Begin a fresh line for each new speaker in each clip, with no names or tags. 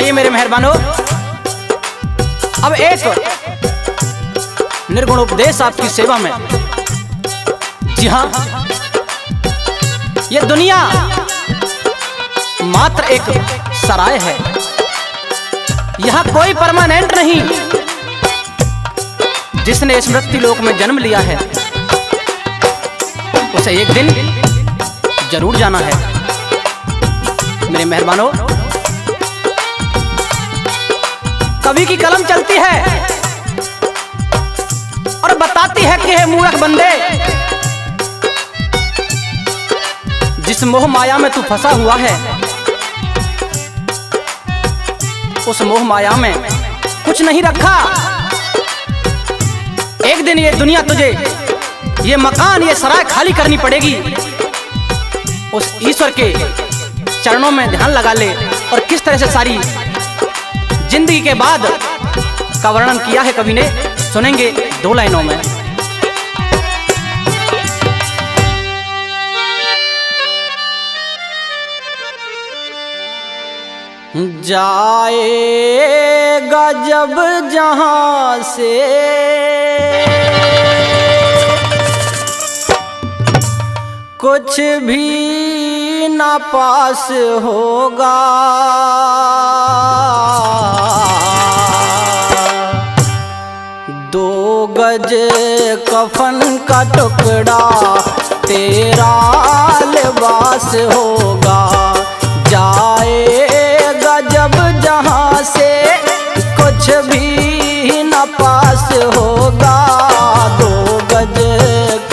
आइए मेरे मेहरबानों, अब एक निर्गुण उपदेश आपकी सेवा में। जी हाँ, ये दुनिया मात्र एक सराय है, यहाँ कोई परमानेंट नहीं। जिसने स्मृति लोक में जन्म लिया है उसे एक दिन जरूर जाना है। मेरे मेहरबानों, कवि की कलम चलती है और बताती है कि हे मूर्ख बंदे, जिस मोह माया में तू फंसा हुआ है, उस मोह माया में कुछ नहीं रखा। एक दिन ये दुनिया तुझे, ये मकान, ये सराय खाली करनी पड़ेगी। उस ईश्वर के चरणों में ध्यान लगा ले और किस तरह से सारी जिंदगी के बाद का वर्णन किया है कवि ने, सुनेंगे 2 लाइनों में। जाएगा जब जहां से कुछ भी ना पास होगा, दो गज कफन का टुकड़ा तेरा लिबास होगा। जाएगा जब जहां से कुछ भी न पास होगा, 2 गज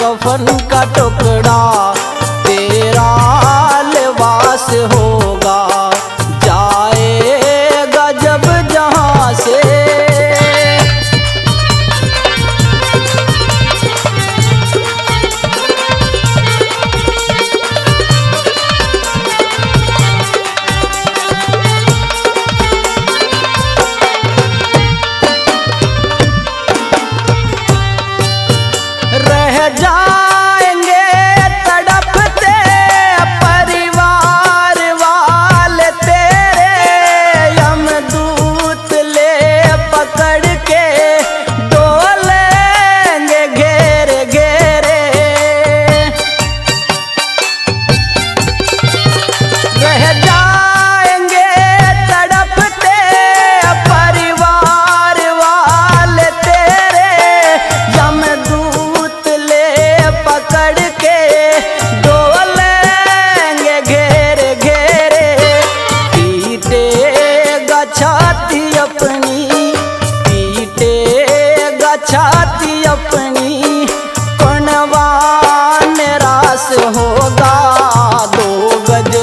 कफन का टुकड़ा तेरा लिबास होगा। जाएगा जब जहां से। जाएंगे तड़पते परिवार वाले तेरे, यमदूत ले पकड़ के डोलेंगे घेरे घेरे। रह जाएंगे तड़पते परिवार वाले तेरे, यमदूत पकड़ के डोलेंगे घेरे घेरे। पीटेगा छाती अपनी, पीटेगा छाती अपनी, कौनवा निराश होगा। 2 गज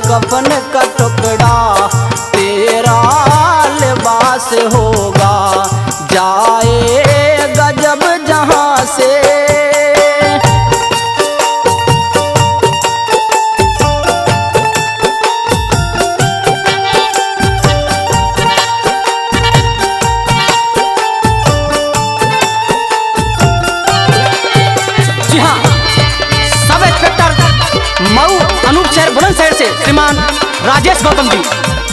कफन का टुकड़ा तेरा लिबास होगा। जाएगा जब जहां से। बुलंदशहर से श्रीमान राजेश गौतम जी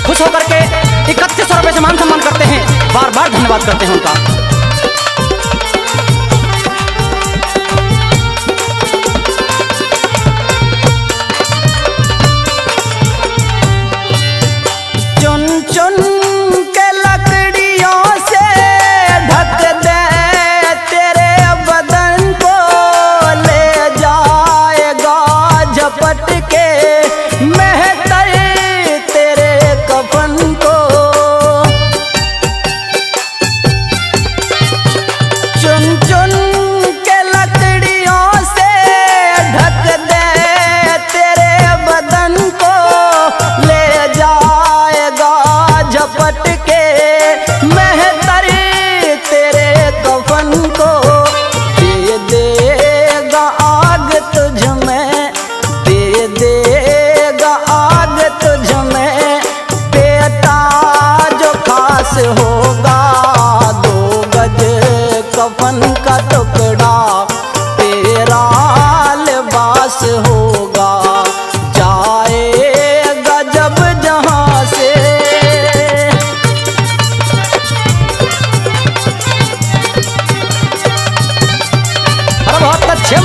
खुश होकर के 3100 रुपए से मान सम्मान करते हैं। बार बार धन्यवाद करते हैं उनका। चुन चुन के लकड़ियों से ढक दे तेरे बदन को, ले जाएगा झपट के महतर तेरे कफन को।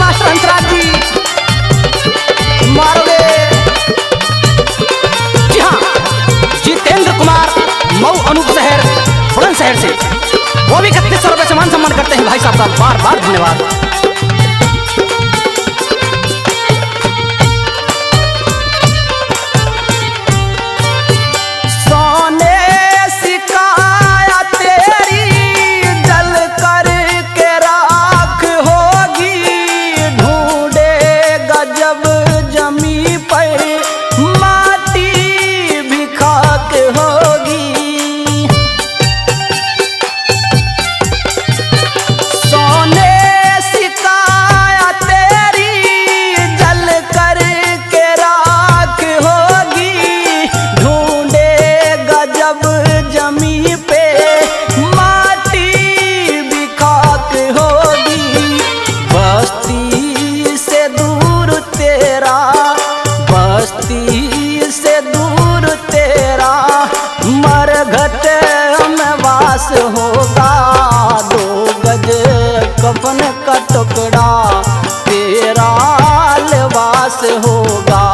मास्टर हंसराज जी मारोगे। जी हाँ, जितेंद्र कुमार मऊ अनूप शहर बुलंदशहर से, वो भी 3100 रुपये से मान सम्मान करते हैं भाई साहब का बार बार धन्यवाद।
होगा 2 गज कफन का टुकड़ा, तेरा लिबास होगा,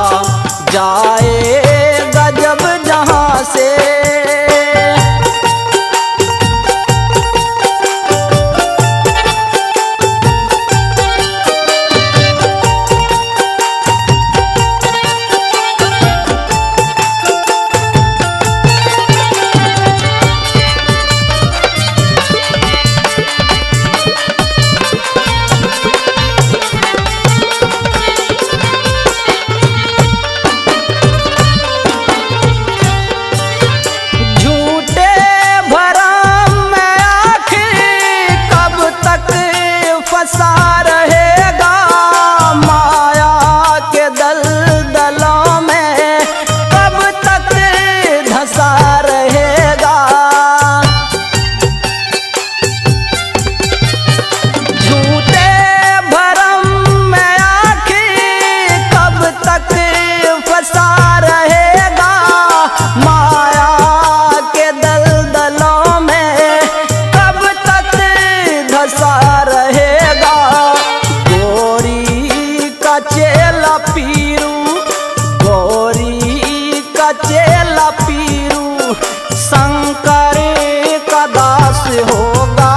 जाएगा जब जहाँ से। फंसा रहेगा माया के दलदलों में, कब तक धंसा रहेगा। झूठे भरम में आखिर कब तक फंसा रहेगा माया के दलदलों में, कब तक धंसा रहेगा। चेला पीरू, गौरी का चेला पीरू, शंकर का दास होगा।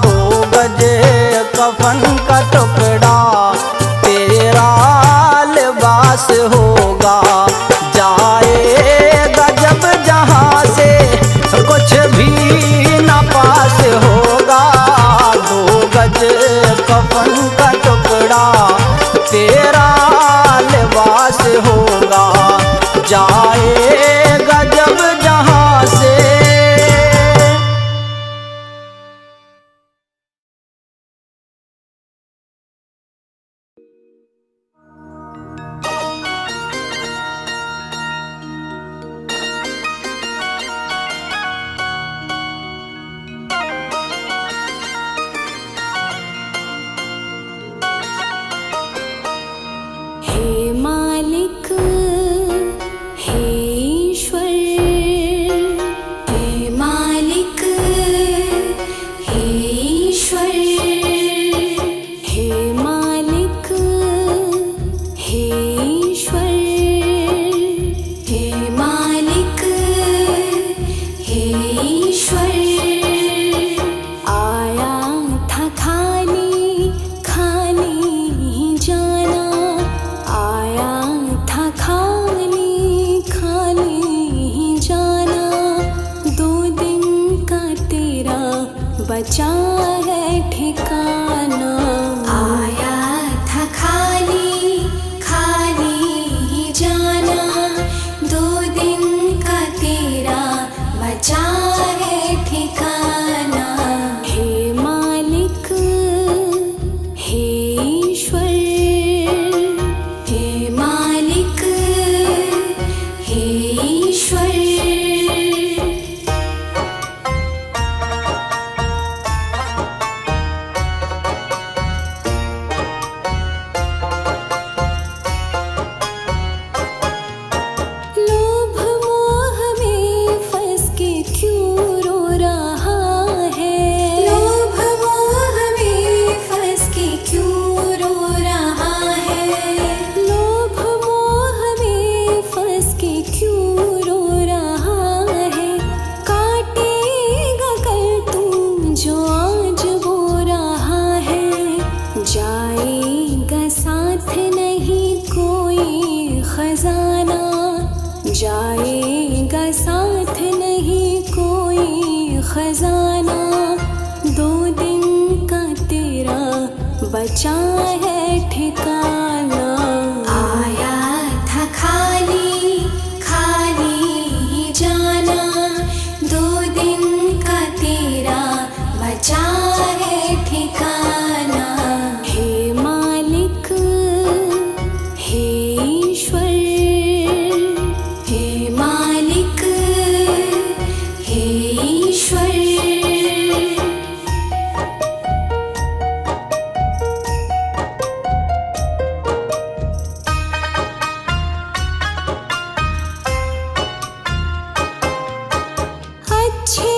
2 गज कफन का टुकड़ा, तेरा लिबास होगा, जाएगा जब जहाँ से, कुछ भी ना पास होगा। 2 गज कफन का टुकड़ा, तेरा लिबास होगा, जाएगा जब जहाँ से।
हे मालिक, हे साथ नहीं कोई खजाना, जाएगा साथ नहीं कोई खजाना। 2 दिन का तेरा बचा है ठिकाना। आया था खाली खाली ही जाना, 2 दिन का तेरा बचा है ठिकाना। हे मालिक हे ईश्वर, हे मालिक हे ईश्वर। अच्छे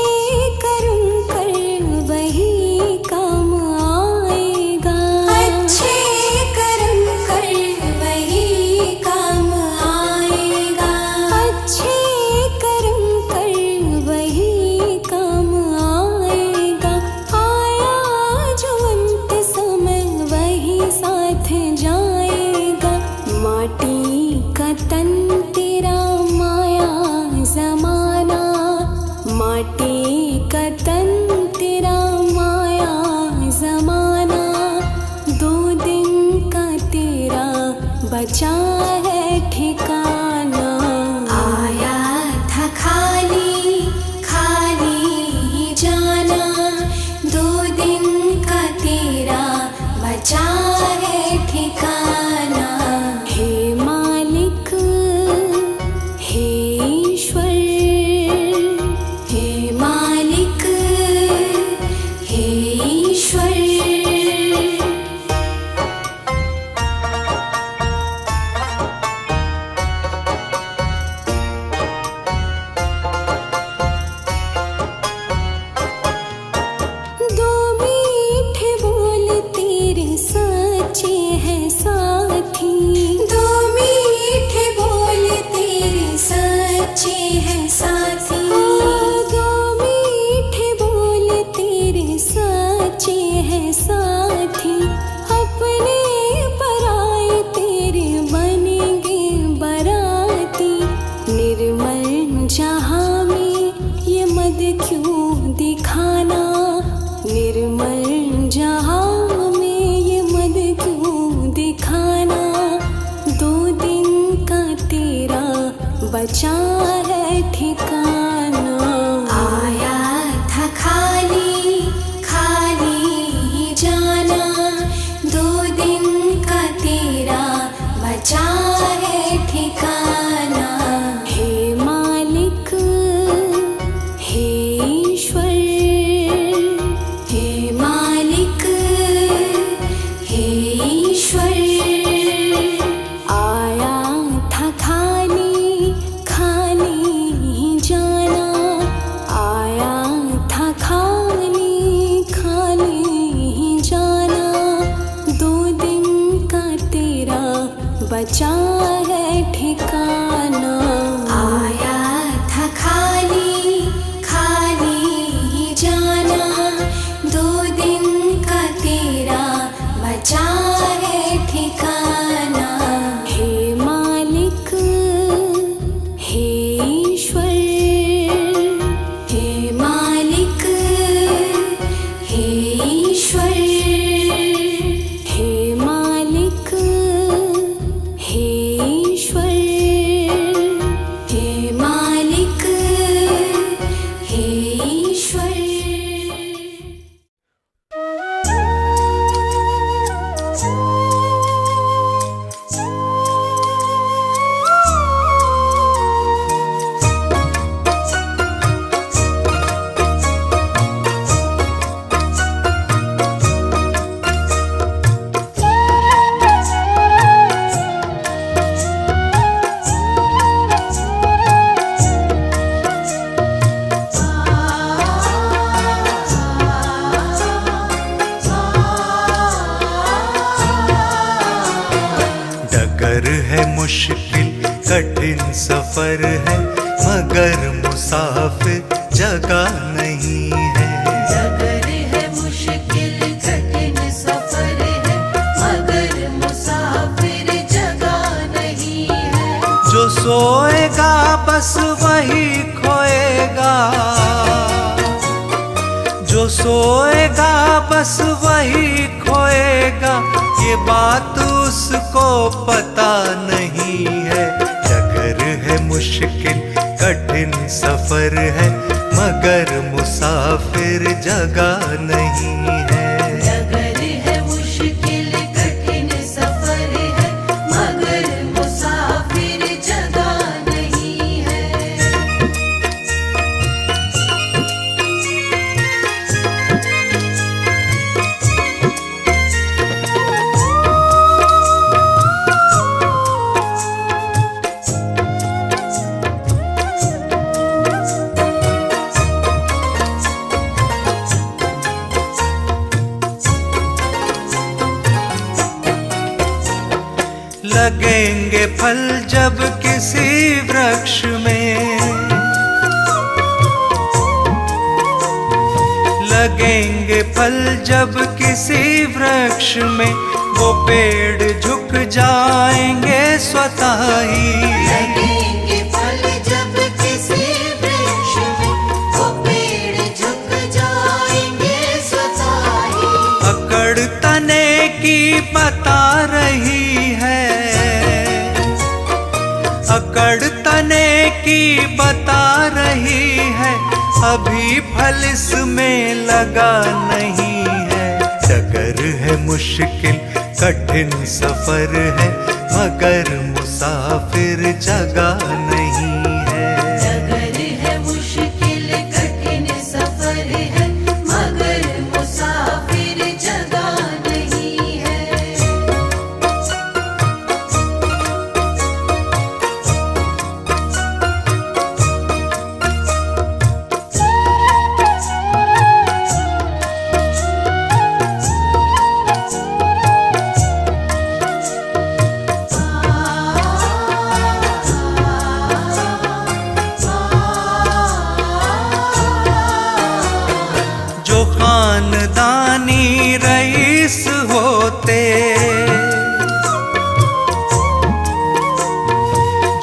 कर्म कर वही काम आएगा, अच्छे कर्म कर वही काम आएगा, अच्छे कर्म कर वही काम आएगा। आया जो अंत समय वही साथ जाएगा। माटी का तन तेरा माया जमाना, माटी का तन तेरा माया जमाना। 2 दिन का तेरा बचा है ठिकाना। आया था खाली खाली ही जाना, 2 दिन का तेरा बचा है ठिकाना। हे मालिक हे ईश्वर, हे मालिक हे ईश्वर। दो मीठे बोल तेरे सच्चे हैं साथी, 2 मीठे बोल तेरे सच्चे हैं साथी। 2 मीठे बोल तेरे सच्चे हैं साथी। अपने पराए तेरे बनेंगे बराती। निर्मल जहाँ में ये मद क्यों दिखाना, निर्मल जहाँ में ये मद क्यों दिखाना। 2 दिन का तेरा बचा है ठिकाना। आया था खाली खाली ही जाना, 2 दिन का तेरा बचा है ठिकाना। हे मालिक हे ईश्वर, हे मालिक हे ईश्वर। आया था खाली खाली ही जाना, आया था खाली खाली ही जाना। 2 दिन का तेरा बचा है ठिकाना। आया था खाली खाली ही जाना, 2 दिन का तेरा बचा है ठिकाना। हे मालिक हे ईश्वर, हे मालिक हे ईश्वर, हे मालिक हे ईश्वर, हे मालिक हे ईश्वर।
डगर है मुश्किल कठिन सफर है, मगर मुसाफिर जगह नहीं है।
डगर है मुश्किल कठिन सफर है, मगर मुसाफिर
सोएगा बस वही खोएगा, जो सोएगा बस वही खोएगा, ये बात उसको पता नहीं है। डगर है मुश्किल कठिन सफर है, मगर मुसाफिर जगह नहीं है।
डगर है मुश्किल कठिन सफर है, मगर मुसाफिर जगह नहीं है।
लगेंगे फल जब किसी वृक्ष में, लगेंगे फल जब किसी वृक्ष में, वो पेड़ झुक जाएंगे स्वतः ही।
लगेंगे फल जब किसी वृक्ष में, वो पेड़ झुक जाएंगे स्वतः ही।
अकड़ तने की बता रही है, अकड़ तने की बता रही है, अभी फल इसमें लगा नहीं है। डगर है मुश्किल कठिन सफर है, मगर मुसाफिर जगह नहीं है।
डगर है मुश्किल कठिन सफर है, मगर मुसाफिर जगह नहीं है।
जो खानदानी रईस होते,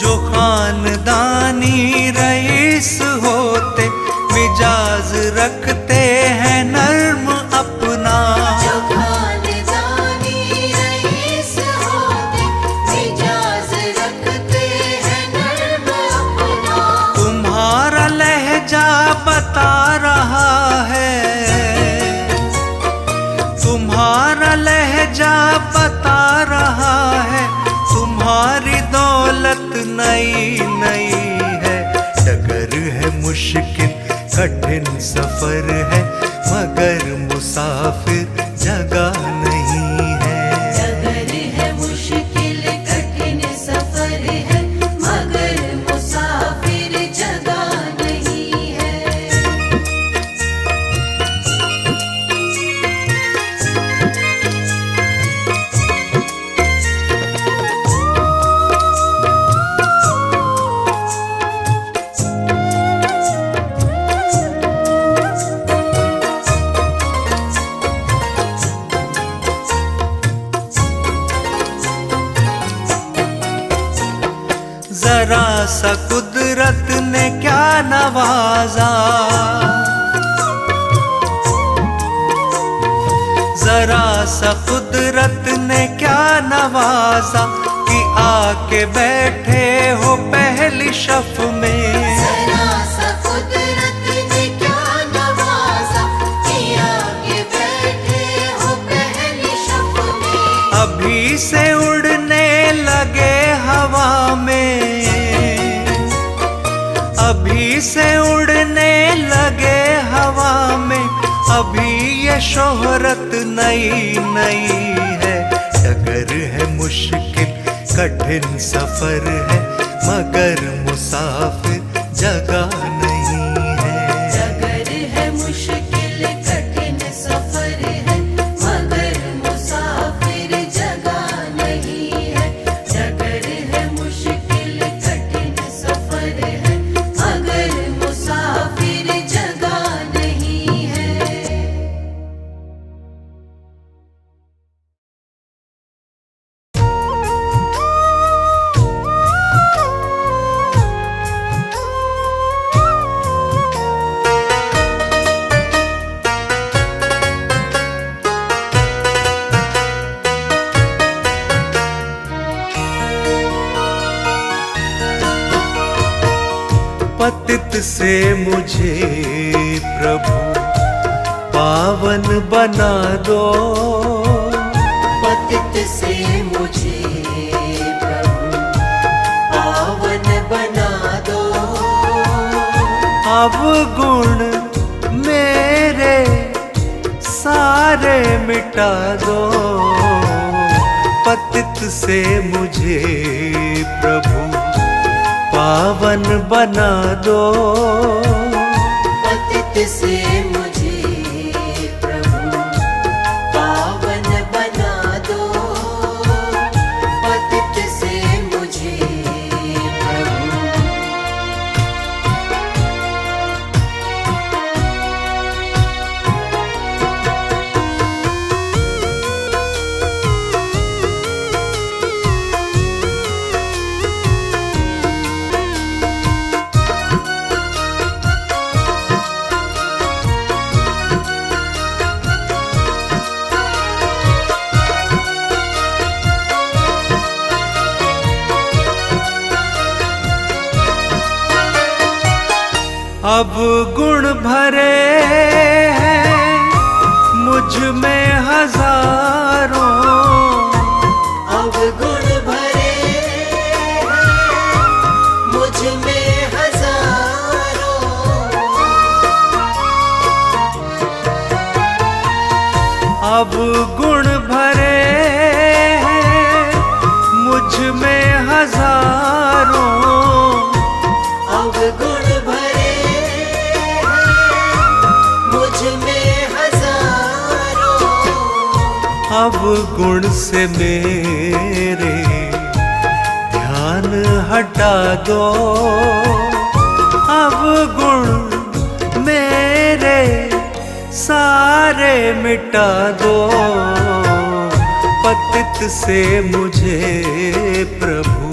जो खानदानी रईस होते, मिजाज रखते हैं नर्म अपना।
जो खानदानी रईस होते, मिजाज रखते हैं नर्म अपना।
तुम्हारा लहजा बता रहा है, तुम्हारा लहजा बता रहा है, तुम्हारी दौलत नई नई है। डगर है मुश्किल कठिन सफर है, मगर मुसाफिर जगह नहीं है।
डगर है मुश्किल कठिन सफर है, मगर मुसाफिर जगह नहीं है।
जरा सा कुदरत ने क्या नवाजा, जरा सा कुदरत ने क्या नवाजा, कि आके बैठे हो पहली शफ में।
जरा सा कुदरत ने क्या नवाजा, कि आगे बैठे हो पहली शफ में।
अभी से उड़ने लगे हवा में, अभी से उड़ने लगे हवा में, अभी ये शोहरत नई नई है। डगर है मुश्किल कठिन सफर है, मगर मुसाफिर जगह नहीं है।
डगर है मुश्किल कठिन सफर है, मगर मुसाफिर जगह नहीं है। डगर है मुश्किल कठिन सफर है, मगर मुसाफिर जगह नहीं है।
पतित से मुझे प्रभु पावन बना दो।
पतित से मुझे प्रभु पावन बना दो।
अब गुण मेरे सारे मिटा दो। पतित से मुझे प्रभु पावन बना दो।
पतित से मुझे प्रभु पावन बना दो। पतित से मुझे प्रभु।
अब गुण भरे हैं मुझ में हजारों।
अब गुण भरे हैं मुझ में हजारों।
अब गुण भरे हैं मुझ में हजारों।
अब गुण भरे हैं मुझ में हजारों।
अब गुण से मेरे ध्यान हटा दो। अब गुण मेरे सारे मिटा दो। पतित से मुझे प्रभु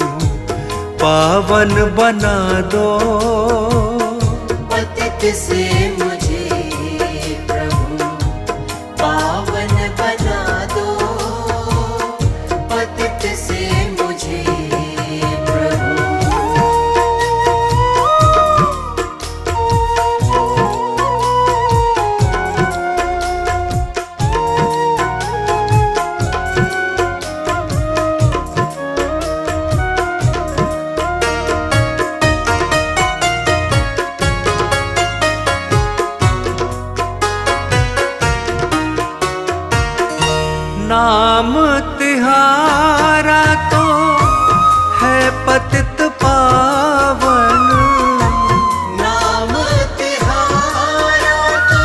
पावन बना दो।
पतित से मुझे प्रभु पावन बना दो। पतित से मुझे प्रभु।
नाम तिहारा तो है पतित पावन।
नाम तिहारा तो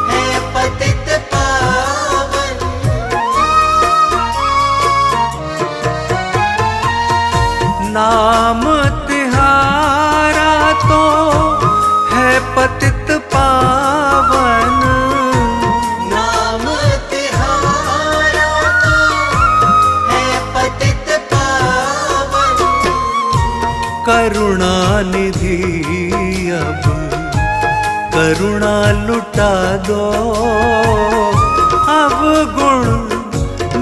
है पतित पावन।
नाम तिहारा तो है पतित पावन।
नाम तिहारा तो है पतित पावन।
करुणा निधि अब करुणा लुटा दो। अब गुण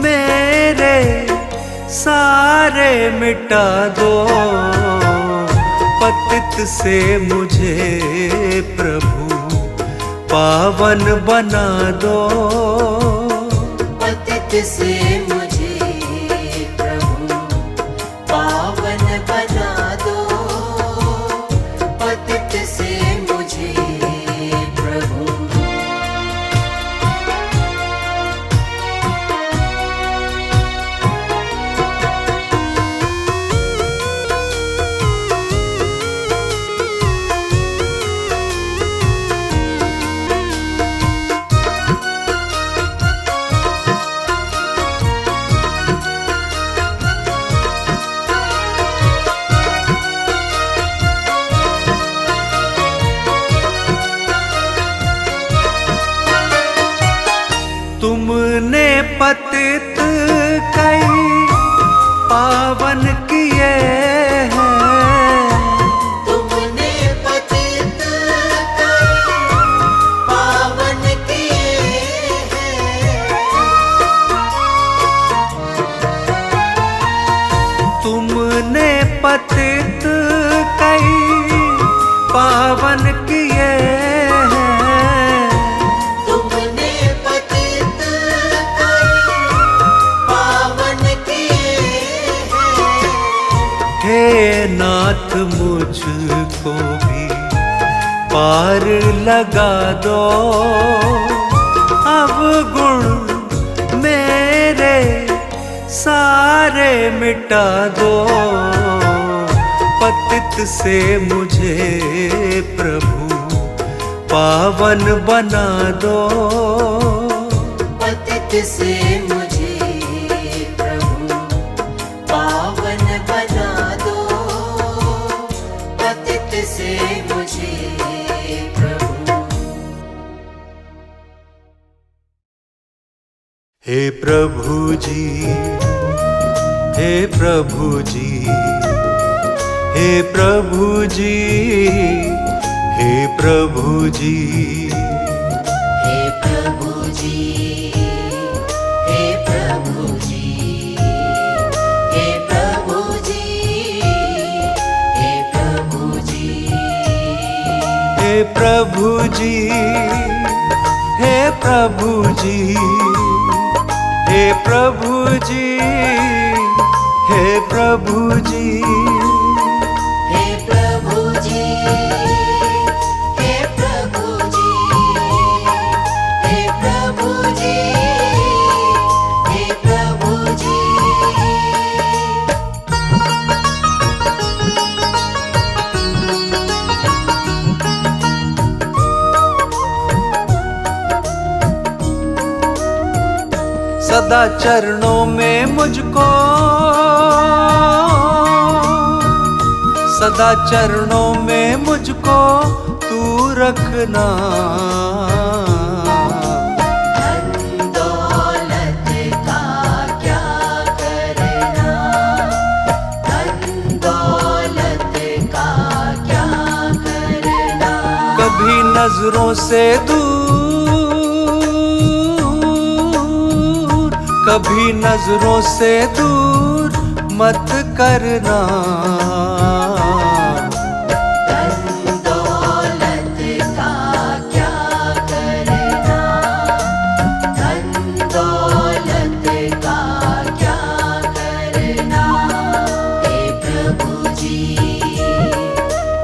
मेरे सारे मिटा दो। पतित से मुझे प्रभु पावन बना दो।
पतित से मुझे प्रभु पावन बना दो। पतित से मुझे प्रभु।
तुमने पतित कई पावन किए हैं।
तुमने पतित कई पावन किए हैं।
तुमने पतित कई हे नाथ मुझको भी पार लगा दो, अब गुण मेरे सारे मिटा दो। पतित से मुझे प्रभु पावन बना दो,
पतित से मुझे प्रभु पावन बना दो, पतित से मुझे प्रभु।
हे प्रभु जी, हे प्रभु जी, हे प्रभु जी, हे प्रभु जी,
हे प्रभु जी, हे प्रभु जी, हे प्रभु जी, हे प्रभु जी,
हे प्रभु जी, हे प्रभु जी, हे प्रभु जी, हे प्रभु जी,
हे प्रभु जी, हे प्रभु जी, हे प्रभु जी, हे प्रभु जी।
सदा चरणों में मुझको, सदा चरणों में मुझको तू रखना।
धन दौलत का क्या करना, धन दौलत का क्या करना।
कभी नजरों से दूर, कभी नजरों से दूर मत करना।
धन दौलत का क्या करना, धन दौलत का क्या करना। हे प्रभु जी,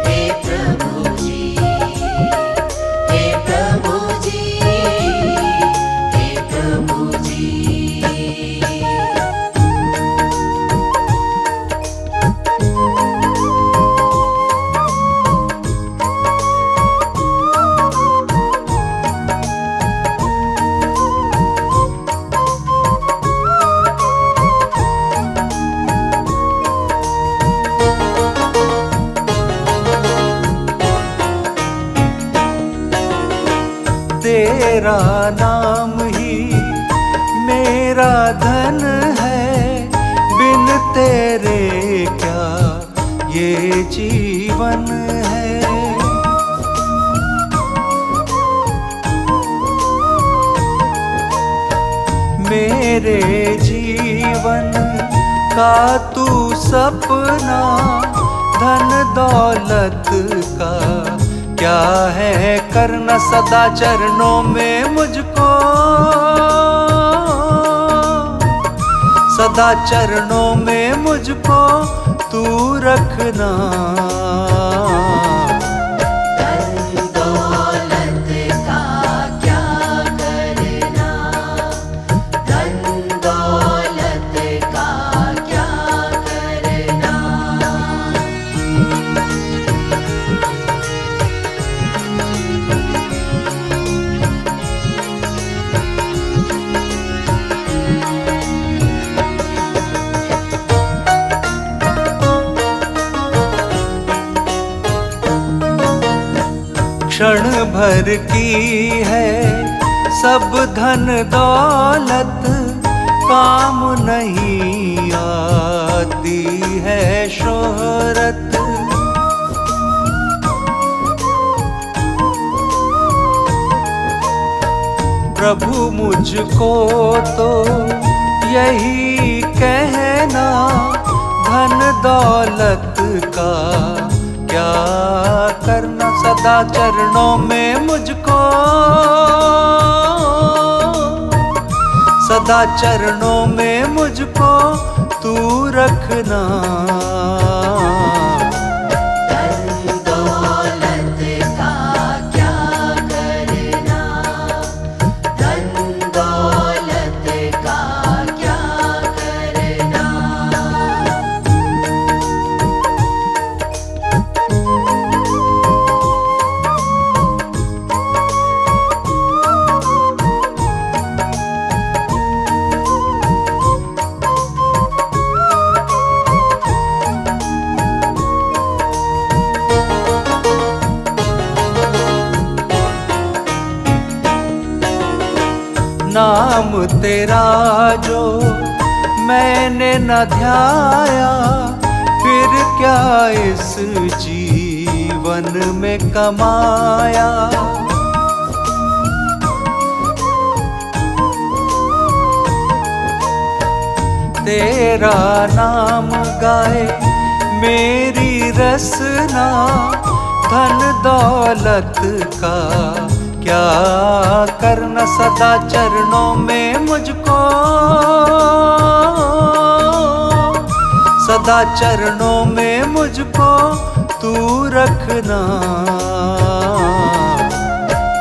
हे प्रभु जी, हे प्रभु जी, हे प्रभु जी।
तेरा नाम ही मेरा धन है, बिन तेरे क्या ये जीवन है। मेरे जीवन का तू सपना, धन दौलत का क्या है करना। सदा चरणों में मुझको, सदा चरणों में मुझको तू रखना।
धन दौलत का क्या करना, धन दौलत का क्या करना।
क्षण भर की है सब धन दौलत, काम नहीं आती है शोहरत। प्रभु मुझको तो यही कहना, धन दौलत का क्या करना। सदा चरणों में मुझको, सदा चरणों में मुझको तू रखना।
धन दौलत का क्या करना, धन दौलत का क्या करना।
नाम तेरा जो मैंने न ध्याया, फिर क्या इस जीवन में कमाया। तेरा नाम गाए मेरी रसना, धन दौलत का क्या करना। सदा चरणों में मुझको, सदा चरणों में मुझको तू रखना।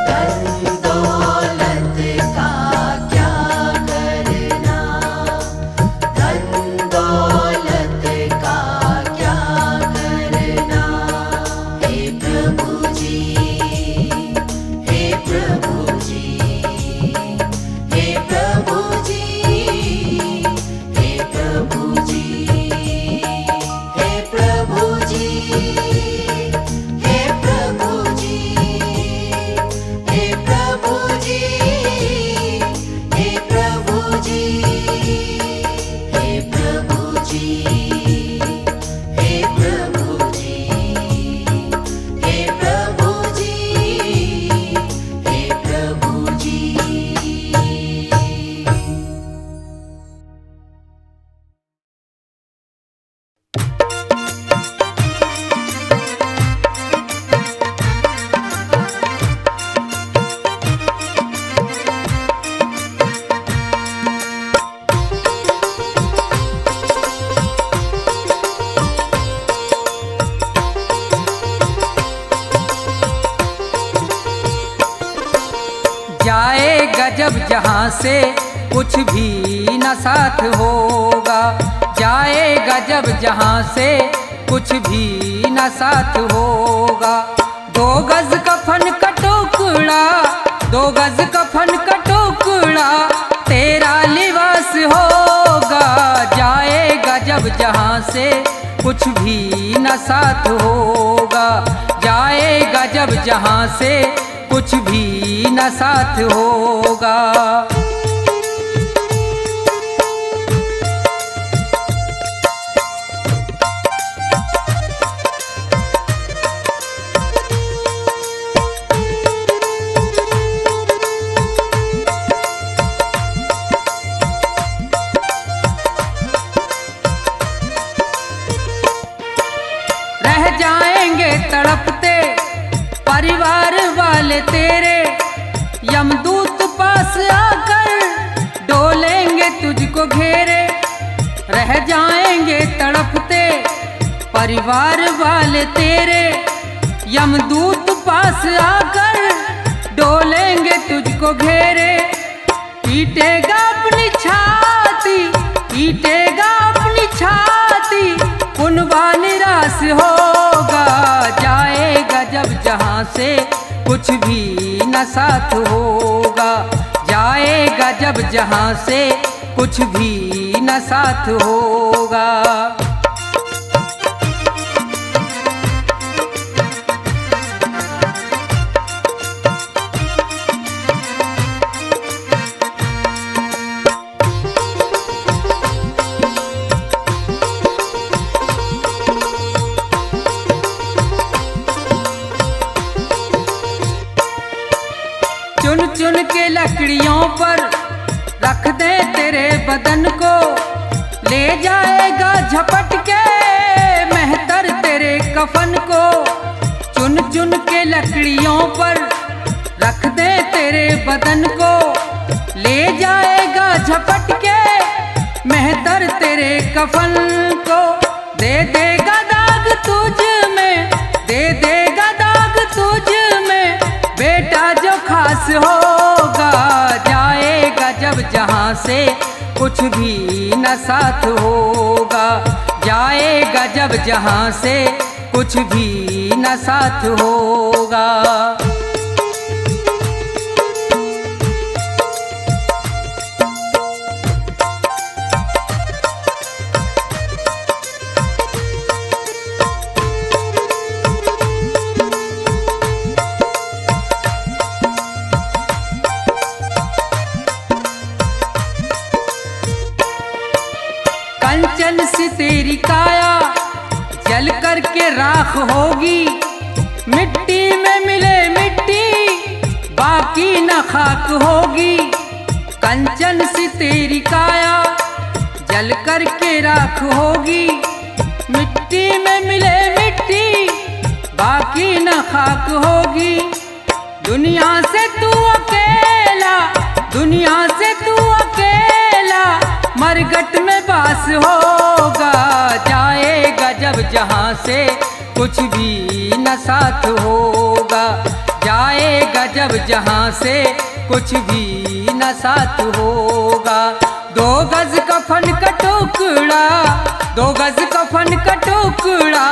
धन दौलत का क्या करना, धन दौलत का क्या करना। हे प्रभु जी, हे प्रभु जी, हे प्रभु जी, हे प्रभु जी, हे प्रभु जी, हे प्रभु जी, हे प्रभु जी, हे प्रभु जी, हे प्रभु जी, हे प्रभु जी, हे प्रभु जी, हे प्रभु जी।
जाए गजब जहाँ से कुछ भी न साथ होगा, जाए गजब जहाँ से कुछ भी न साथ होगा। 2 गज कफन का टुकड़ा, 2 गज कफन का टुकड़ा तेरा लिबास होगा। जाए गजब जहाँ से कुछ भी न साथ होगा, जाए गजब जहाँ से कुछ भी न साथ होगा। रह जाएंगे तड़पते परिवार वाले तेरे, यमदूत पास आकर डोलेंगे तुझको घेरे। रह जाएंगे तड़पते परिवार वाले तेरे, यमदूत पास आकर डोलेंगे तुझको घेरे। पीटेगा अपनी छाती, पीटेगा अपनी छाती, कुनबा निराश होगा। जाएगा जब जहाँ से कुछ भी न साथ होगा, जाएगा जब जहाँ से कुछ भी न साथ होगा। चुन चुन के लकड़ियों पर रख दे तेरे बदन को, ले जाएगा झपट के मेहतर तेरे कफन को। चुन चुन के लकड़ियों पर रख दे तेरे बदन को, ले जाएगा झपट के बेहतर तेरे कफन को दे देगा दाग तुझ में, दे देगा दाग तुझ में, बेटा जो खास होगा। जाएगा जब जहाँ से कुछ भी न साथ होगा, जाएगा जब जहाँ से कुछ भी न साथ होगा। कंचन सी तेरी काया जल करके राख होगी, मिट्टी में मिले मिट्टी बाकी न खाक होगी। कंचन सी तेरी काया जल करके राख होगी, मिट्टी में मिले मिट्टी बाकी न खाक होगी। दुनिया से तू अकेला, दुनिया से तू अकेला मरघट में बास होगा। जाएगा जब जहाँ से कुछ भी न साथ होगा, जाएगा जब जहाँ से कुछ भी न साथ होगा। दो गज कफन का टुकड़ा, दो गज कफन का टुकड़ा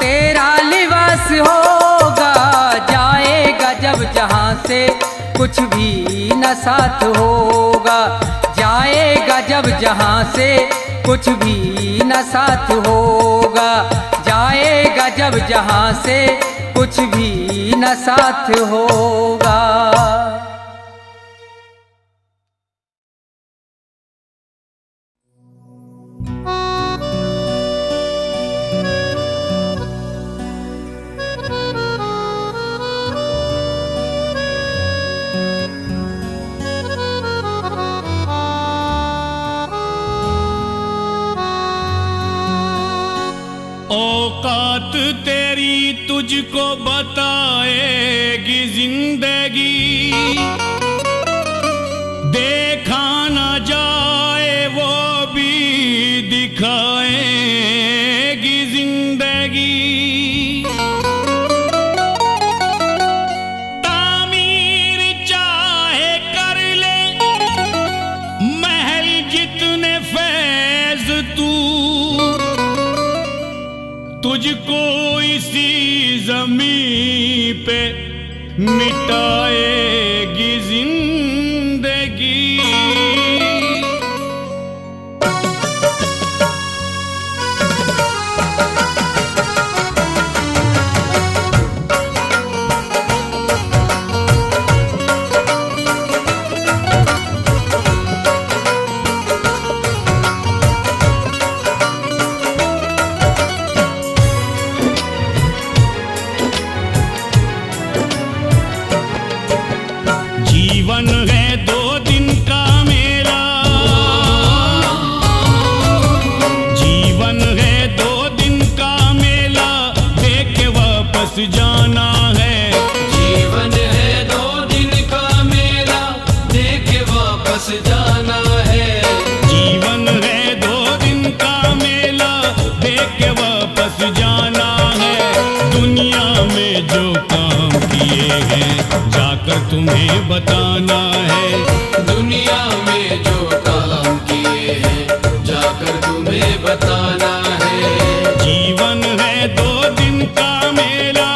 तेरा लिबास होगा। जाएगा जब जहाँ से कुछ भी न साथ होगा, जाएगा जब जहाँ से कुछ भी न साथ होगा, जाएगा जब जहाँ से कुछ भी न साथ होगा।
औकात तेरी तुझको बताएगी जिंदगी, देखा न जाए वो भी दिखाएगी जिंदगी। तामीर चाहे कर ले महल जितने फैज तू, तुझको इसी जमीन पे मिटाएगी जिंदगी। जीवन है 2 दिन का मेला, जीवन है 2 दिन का मेला, देख के वापस जाना है।
जीवन है 2 दिन का मेला, देख के वापस जाना है।
जीवन है 2 दिन का मेला, देख के वापस जाना है। दुनिया में जो काम किए हैं जाकर तुम्हें बताना है।
दुनिया में जो काम किए हैं जाकर तुम्हें बताना है।
जीवन है 2 दिन का मेला।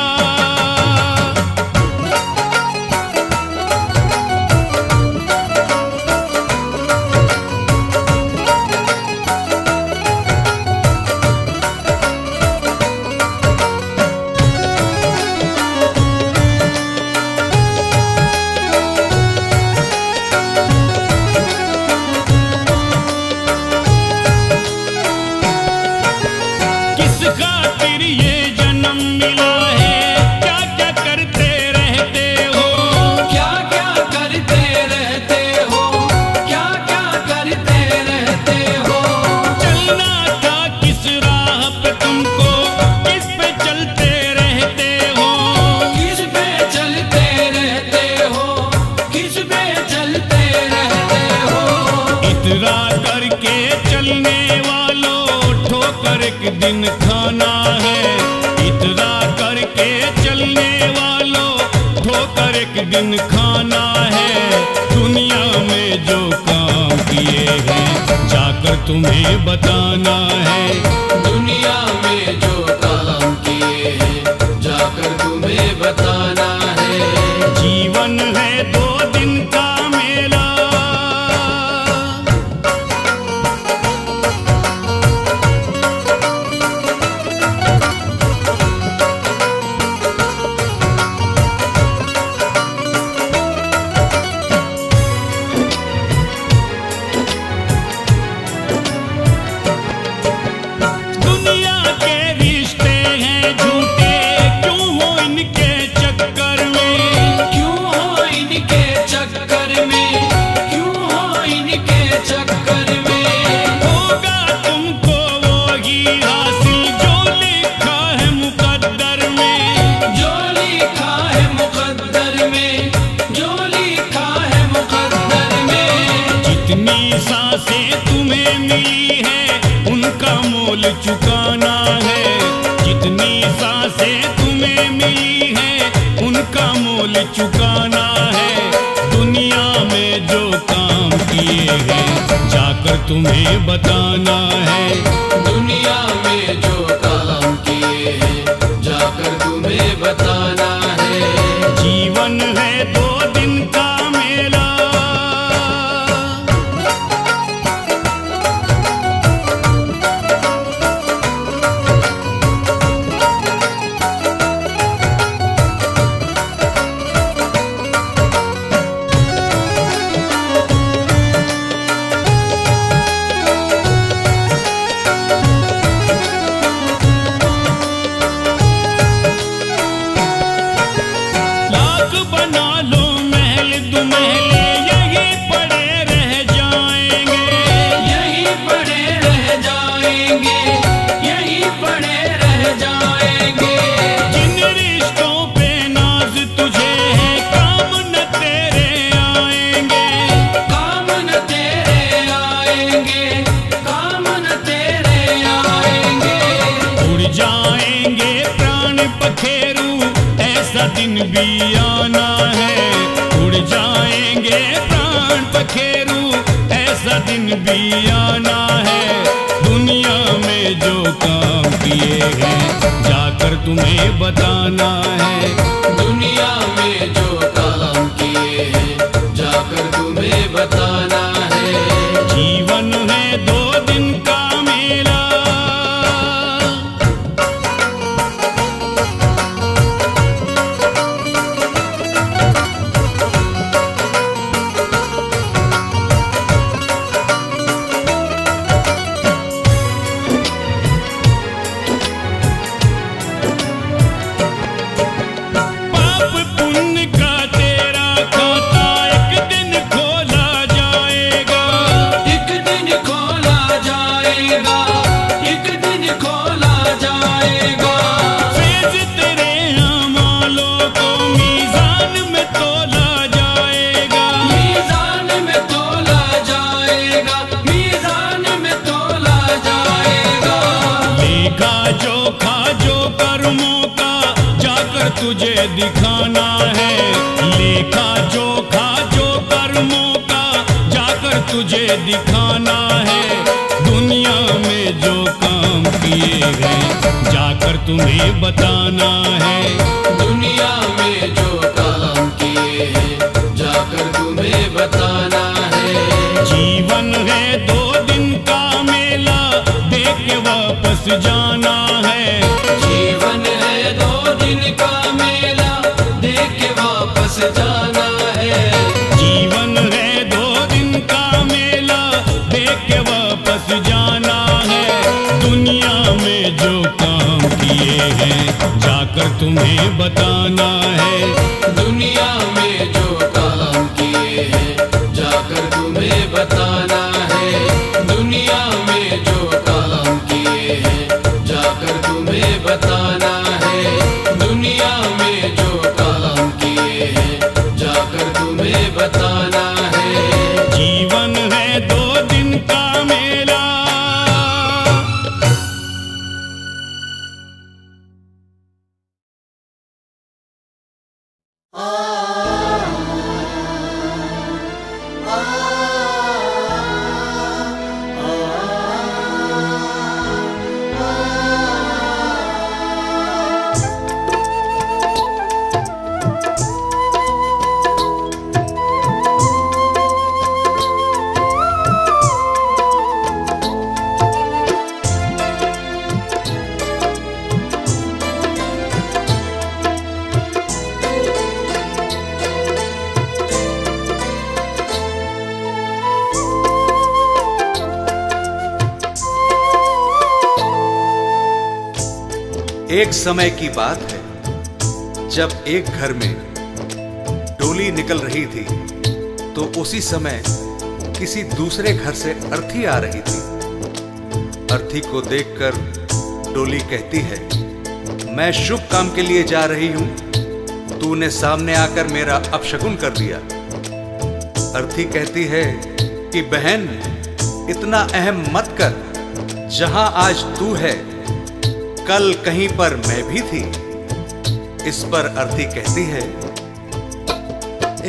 चलना ठोकर एक दिन खाना है। इतरा करके चलने वालों ठोकर एक दिन खाना है। दुनिया में जो काम किए हैं जाकर तुम्हें बताना है।
दुनिया में जो काम किए हैं जाकर तुम्हें बताना है।
जीवन है 2 दिन का मेला। दुनिया के रिश्ते हैं झूठे, क्यों हो इनके चक्कर में।
क्यों हो इनके चक्कर में, क्यों हो इनके चक्कर में।
होगा तुमको वो ही हासिल जो लिखा है मुकद्दर में।
जो लिखा है मुकद्दर में, जो लिखा है मुकद्दर में।
जितनी सांसें तुम्हें मिली है उनका मोल चुकाना है। जितनी सांसें तुम्हें मिली है उनका मोल चुकाना है। दुनिया में जो काम किए हैं जाकर तुम्हें बताना है।
दुनिया में जो काम किए हैं जाकर तुम्हें बताना है।
जीवन है 2 दिन का मेला। लाख बना लो महल दो महले यही पड़े रह जाएंगे।
यही पड़े रह जाएंगे, यही पड़े रह जाएंगे।
जिन रिश्तों पे नाज तुझे है काम न तेरे आएंगे।
काम न तेरे आएंगे, काम न तेरे आएंगे।
उड़ जाएंगे प्राण पखेरू ऐसा दिन भी आना है। उड़ जाएंगे प्राण पखेरू ऐसा दिन भी आना है। दुनिया में जो काम किए हैं जाकर तुम्हें बताना है।
दुनिया में जो काम किए हैं जाकर तुम्हें बताना है।
जीवन है 2 दिन का मेला। पाप पुण्य का तेरा खाता एक दिन खोला जाएगा।
एक दिन खोला जाएगा, एक दिन खोला जाएगा।
फेज तेरे अमालों को मीज़ान में तोला जाएगा।
मीज़ान में तोला जाएगा, मीज़ान में तोला जाएगा।
लेखा जोखा जो कर्मों का जाकर तुझे दिखाना है। लेखा जोखा जो कर्मों का जाकर तुझे दिखाना है। दुनिया में जो काम किए हैं जाकर तुम्हें बताना है।
दुनिया में जो काम किए हैं जाकर तुम्हें बताना है।
जीवन है 2 दिन का मेला देख के वापस जाना है।
जीवन है 2 दिन का मेला, देख के वापस जाना है।
जीवन है 2 दिन का मेला देख के वापस जाना है। दुनिया में जो काम किए हैं जाकर तुम्हें बताना है।
दुनिया में जो काम किए हैं जाकर तुम्हें बताना है। दुनिया में जो काम किए हैं जाकर तुम्हें बताना है। दुनिया में जो काम किए हैं जाकर तुम्हें बताना है।
जीवन है 2 दिन का मेला।
एक समय की बात है, जब एक घर में डोली निकल रही थी तो उसी समय किसी दूसरे घर से अर्थी आ रही थी। अर्थी को देखकर डोली कहती है, मैं शुभ काम के लिए जा रही हूं, तूने सामने आकर मेरा अपशकुन कर दिया। अर्थी कहती है कि बहन, इतना अहम मत कर, जहां आज तू है कल कहीं पर मैं भी थी। इस पर अर्थी कहती है,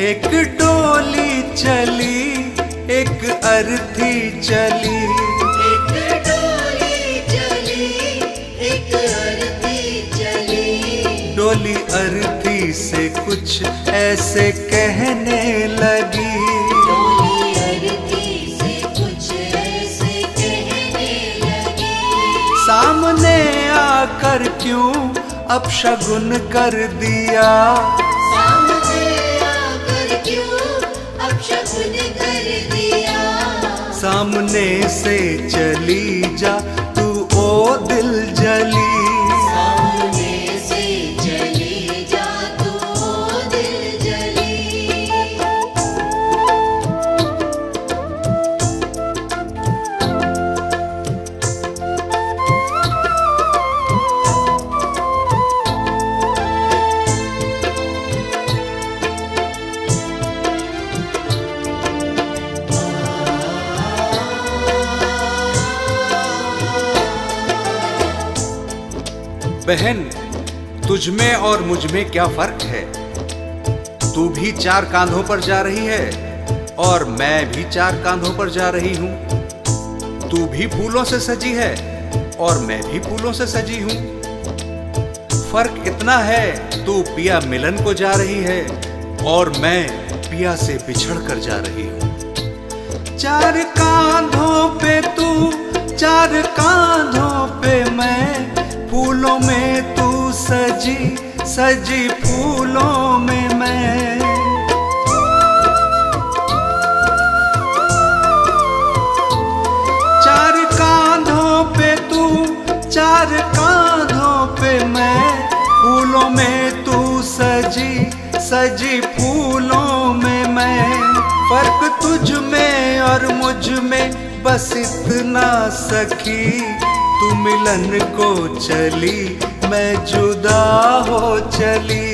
एक डोली चली एक अर्थी चली,
एक डोली चली एक अर्थी चली।
डोली अर्थी से कुछ ऐसे कहने लगी,
डोली अर्थी से कुछ ऐसे कहने लगी।
सामने आकर क्यों अपशगुन कर दिया,
सामने आकर क्यों अपशकुन कर दिया।
सामने से चली जा तू ओ दिल जली।
सामने से चली जा तू दिल जली।
बहन, तुझ में और मुझ में क्या फर्क है? तू भी 4 कांधों पर जा रही है और मैं भी 4 कांधों पर जा रही हूं। तू भी फूलों से सजी है और मैं भी फूलों से सजी हूं। फर्क इतना है, तू पिया मिलन को जा रही है और मैं पिया से बिछड़ कर जा रही हूं। 4 कांधों पे तू, 4 कांधों पे मैं, फूलों में तू सजी सजी फूलों में मैं। 4 कांधों पे तू, 4 कांधों पे मैं, फूलों में तू सजी सजी फूलों में मैं। फर्क तुझ में और मुझ में बस इतना सखी, तू मिलन को चली मैं जुदा हो चली।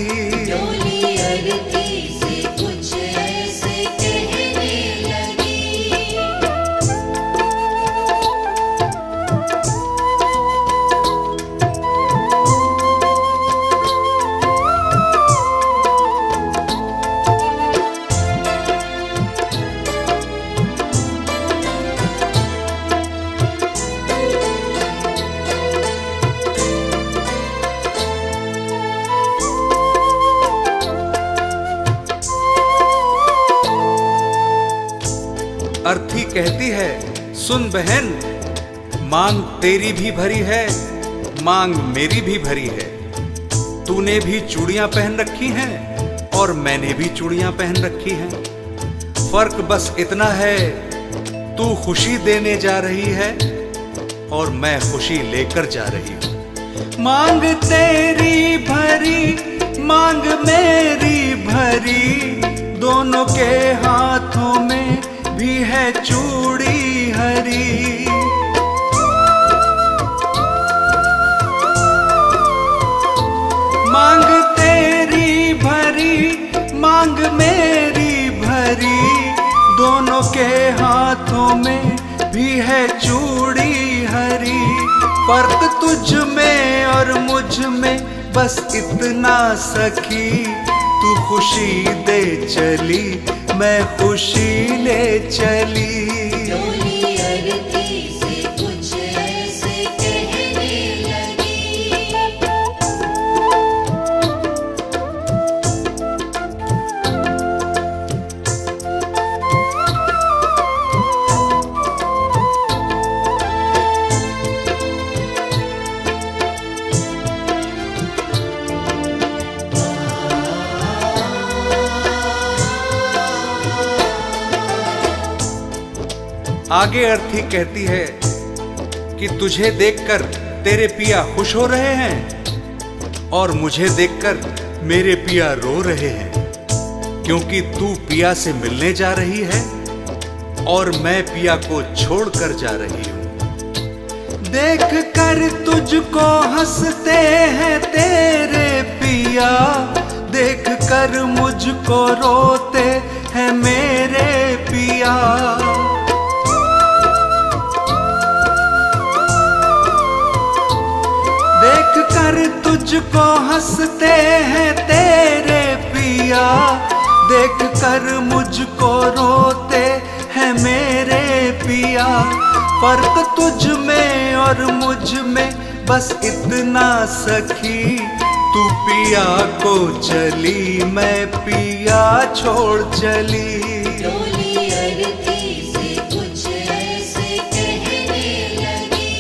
डोली अर्थी से कुछ ऐसे कहने लगी।
अर्थी कहती है, सुन बहन, मांग तेरी भी भरी है, मांग मेरी भी भरी है। तूने भी चूड़ियां पहन रखी हैं और मैंने भी चूड़ियां पहन रखी हैं। फर्क बस इतना है, तू खुशी देने जा रही है और मैं खुशी लेकर जा रही हूं। मांग तेरी भरी, मांग मेरी भरी, दोनों के हाथों में भी है चूड़ी हरी। मांग तेरी भरी, मांग मेरी भरी, दोनों के हाथों में भी है चूड़ी हरी। फर्क तुझ में और मुझ में बस इतना सखी, तू खुशी दे चली मैं खुशी ले चली।
डोली अर्थी से कुछ ऐसे कहने लगी।
आगे अर्थी कहती है कि तुझे देखकर तेरे पिया खुश हो रहे हैं और मुझे देखकर मेरे पिया रो रहे हैं, क्योंकि तू पिया से मिलने जा रही है और मैं पिया को छोड़कर जा रही हूँ। देख कर तुझको हंसते हैं तेरे पिया, देख कर मुझको रोते हैं मेरे पिया। देख कर तुझको हंसते हैं तेरे पिया, देख कर मुझको रोते हैं मेरे पिया। फर्क तुझ में और मुझ में बस इतना सखी, तू पिया को चली मैं पिया छोड़ चली।
डोली अर्थी से कुछ ऐसे कहने लगी।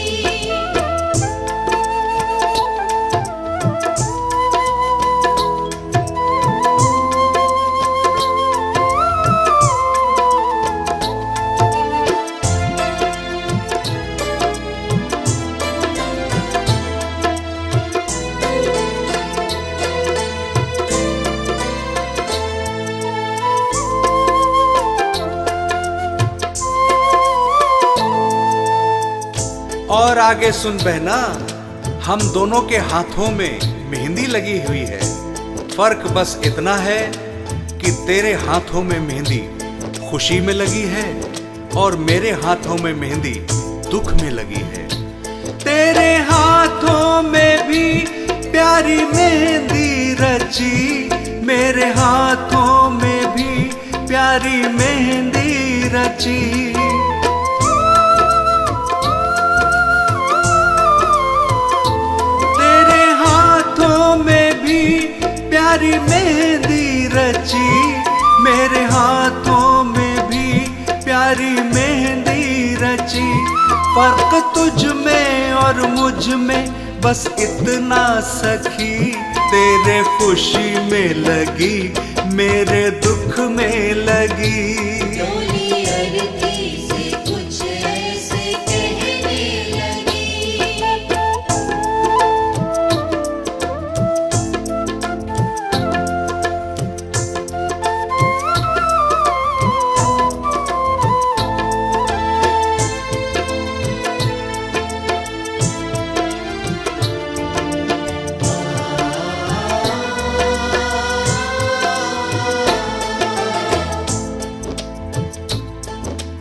और आगे सुन बहना, हम दोनों के हाथों में मेहंदी लगी हुई है। फर्क बस इतना है कि तेरे हाथों में मेहंदी खुशी में लगी है और मेरे हाथों में मेहंदी दुख में लगी है। तेरे हाथों में भी प्यारी मेहंदी रची, मेरे हाथों में भी प्यारी मेहंदी रची। प्यारी मेहंदी रची, मेरे हाथों में भी प्यारी मेहंदी रची। फर्क तुझ में और मुझ में बस इतना सखी, तेरे खुशी में लगी मेरे दुख में लगी।
डोली अर्थी से कुछ ऐसे कहने लगी।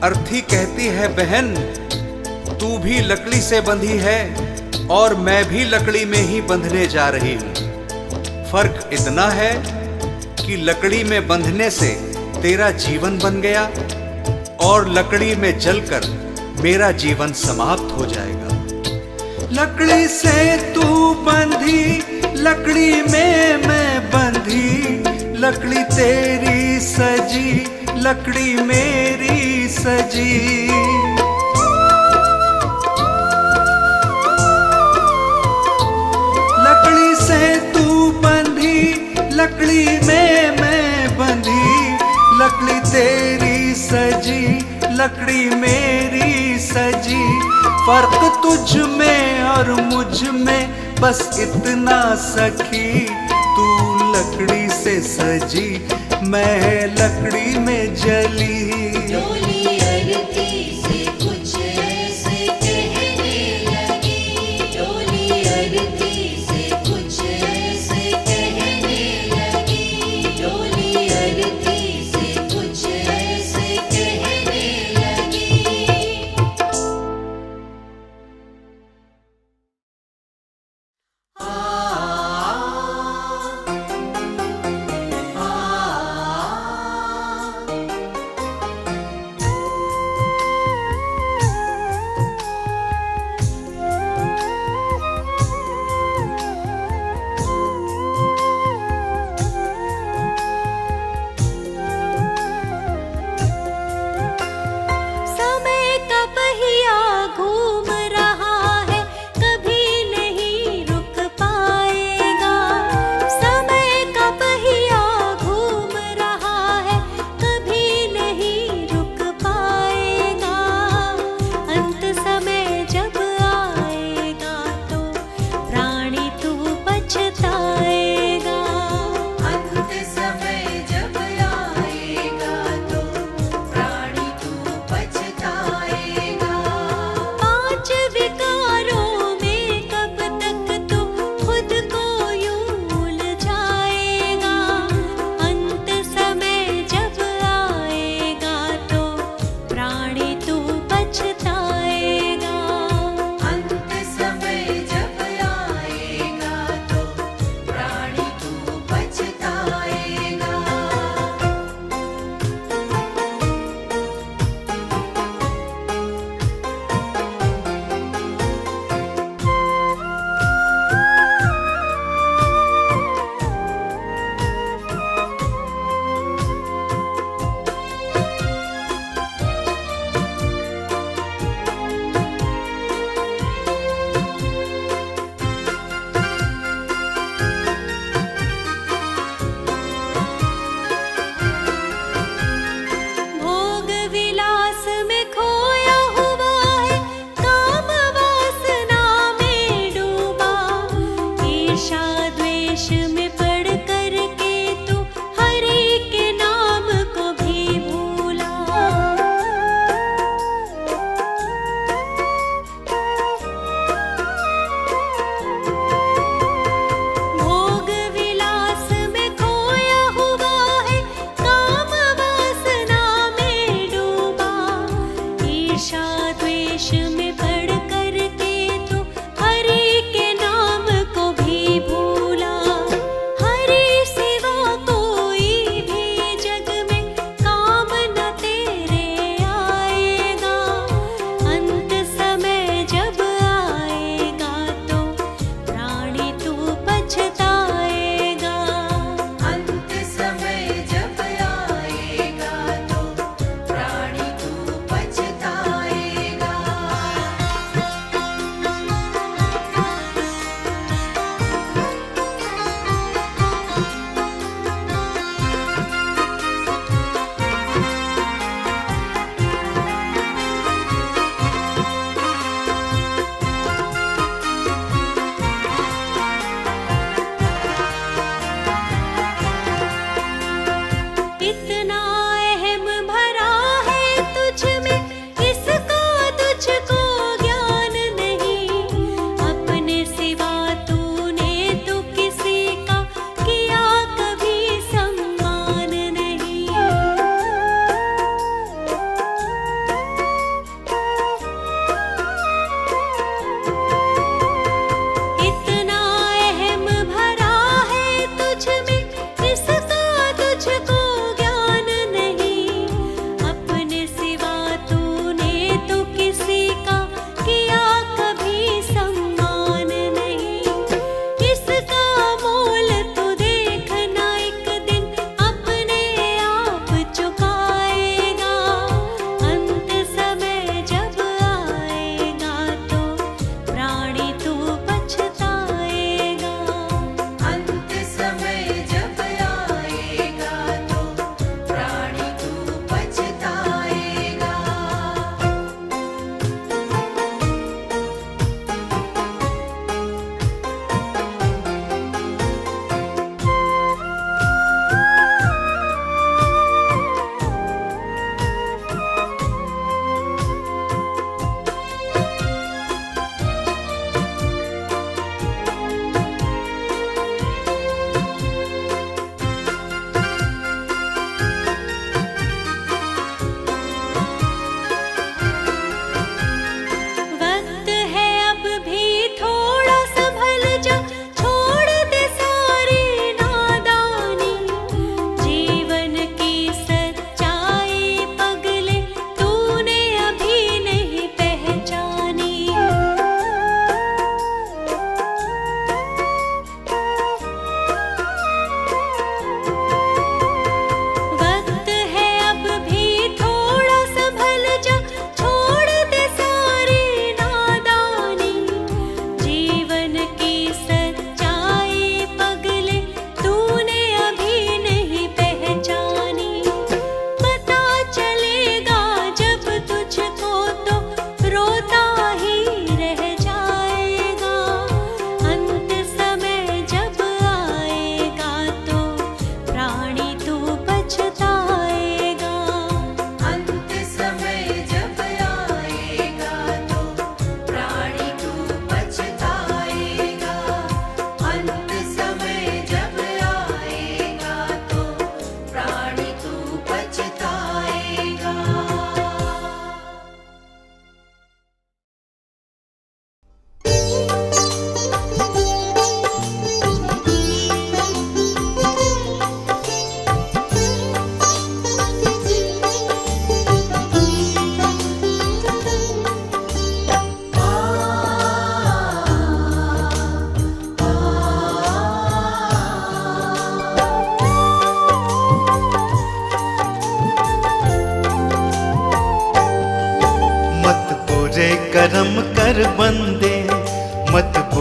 अर्थी कहती है बहन, तू भी लकड़ी से बंधी है और मैं भी लकड़ी में ही बंधने जा रही हूँ। फर्क इतना है कि लकड़ी में बंधने से तेरा जीवन बन गया और लकड़ी में जलकर मेरा जीवन समाप्त हो जाएगा। लकड़ी से तू बंधी, लकड़ी में मैं बंधी, लकड़ी तेरी सजी, लकड़ी मेरी सजी। लकड़ी से तू बंधी, लकड़ी में मैं बंधी, लकड़ी तेरी सजी, लकड़ी मेरी सजी। फर्क तुझ में और मुझ में बस इतना सखी, तू लकड़ी से सजी मैं लकड़ी में जली।
डोली अर्थी से कुछ ऐसे कहने लगी। डोली अर्थी से कुछ ऐसे कहने लगी। डोली अर्थी से कुछ ऐसे कहने लगी।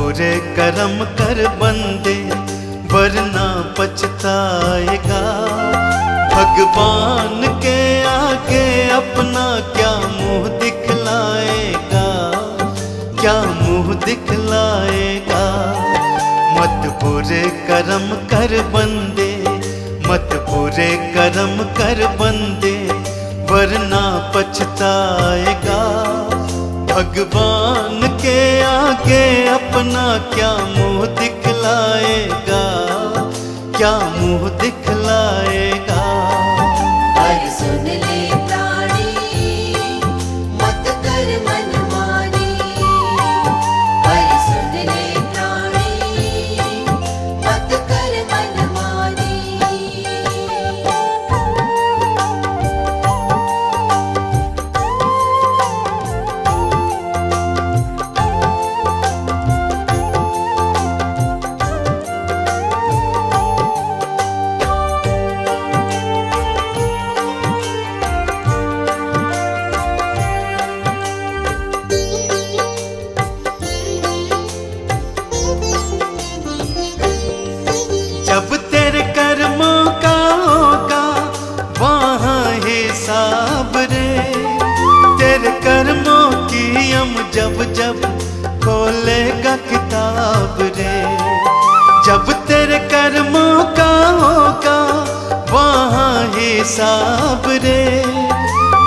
बुरे कर्म कर बंदे वरना पछताएगा। भगवान के आगे अपना क्या मुंह दिखलाएगा, क्या मुंह दिखलाएगा। मत बुरे कर्म कर बंदे, मत बुरे कर्म कर बंदे वरना पछताएगा। भगवान के आगे अपना क्या मुंह दिखलाएगा, क्या मुंह दिखलाएगा।
पर सुन ले प्राणी मत कर मनमानी, पर सुन ले प्राणी मत कर मनमानी।
जब तेरे कर्मों का होगा वहाँ हिसाब रे, तेरे कर्मों की हम जब जब खोलेगा किताब रे। जब तेरे कर्मों का होगा वहाँ हिसाब रे,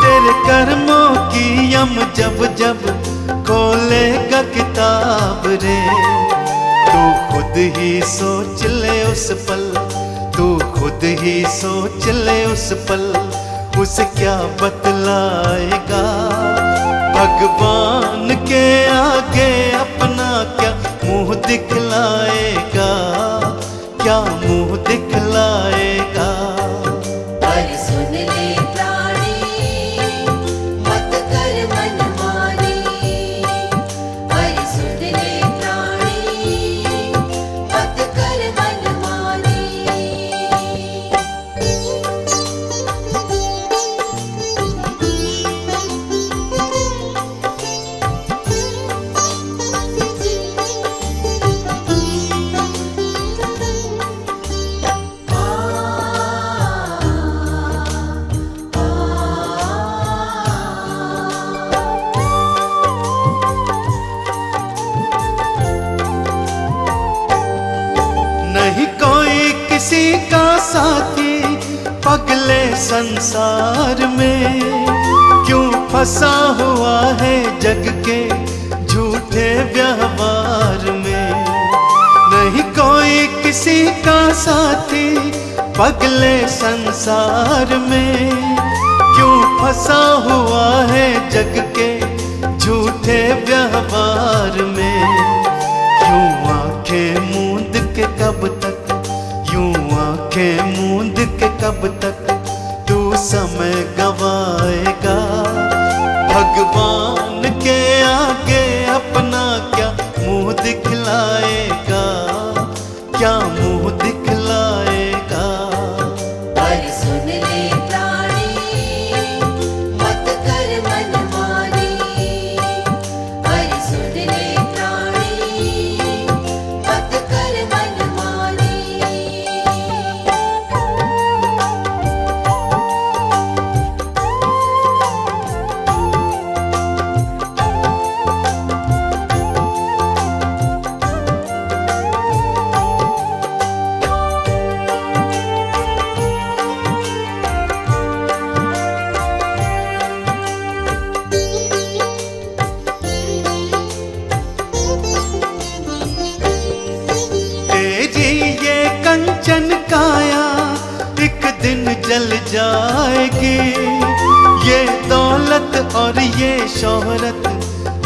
तेरे कर्मों की हम जब जब खोलेगा किताब रे। तू खुद ही सोच ले उस पल, तू खुद ही सोच ले उस पल, उसे क्या बतलाएगा। भगवान के आगे अपना क्या मुंह दिखलाएगा, क्या मुंह दिखलाएगा।
पर सुन ले प्राणी मत कर मनमानी, पर सुन ले प्राणी मत कर मनमानी।
नहीं कोई किसी का साथी पगले संसार में, क्यों फंसा हुआ है जग के झूठे व्यवहार में। नहीं कोई किसी का साथी पगले संसार में, क्यों फंसा हुआ है जग के झूठे व्यवहार में। यूं आंखें मूंद के कब तक, यूं आंखें मूंद के कब तक तू समय गवाएगा। भगवान के आगे अपना क्या मुंह दिखलाएगा, क्या मुंह दिखलाएगा।
पर सुन ले प्राणी मत कर मनमानी, पर सुन ले प्राणी मत कर मनमानी।
कंचन काया एक दिन जल जाएगी, ये दौलत और ये शोहरत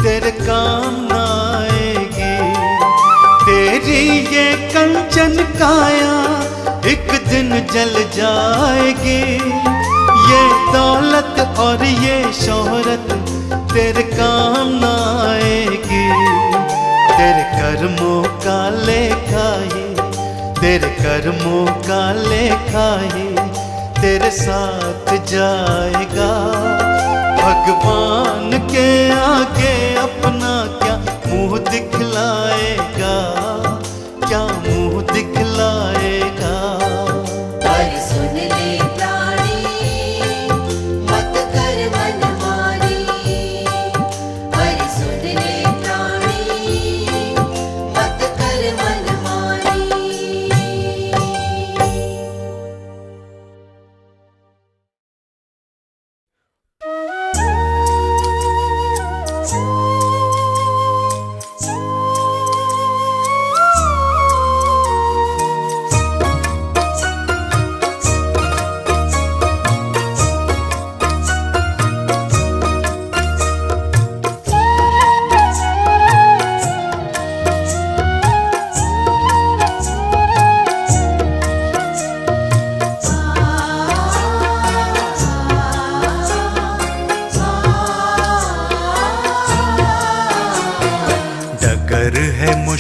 तेरे काम न आएगी। तेरी ये कंचन काया एक दिन जल जाएगी, ये दौलत और ये शोहरत तेरे काम न आएगी। तेरे कर्मों का लेखा ये, तेरे कर्मों का लेखा ये तेरे साथ जाएगा। भगवान के आगे अपना क्या मुंह दिखलाएगा,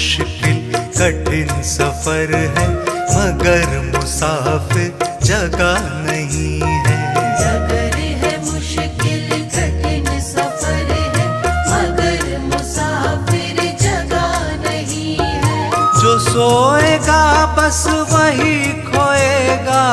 मुश्किल कठिन सफर है, मगर मुसाफिर जगह नहीं है।
डगर है मुश्किल कठिन सफर है, मगर मुसाफिर जगह नहीं है।
जो सोएगा बस वही खोएगा,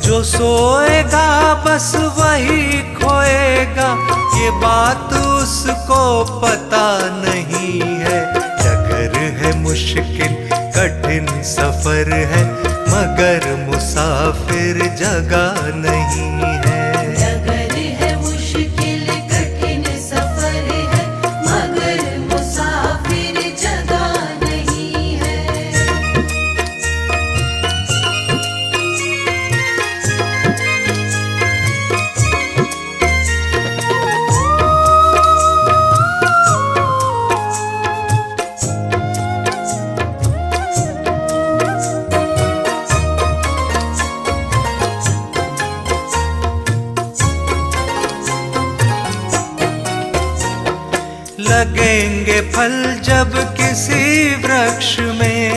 जो सोएगा बस वही खोएगा, ये बात उसको पता नहीं है। डगर है मुश्किल कठिन सफर है, मगर मुसाफिर जगह नहीं है।
डगर है मुश्किल कठिन सफर है, मगर मुसाफिर जगह नहीं है।
लगेंगे फल जब किसी वृक्ष में,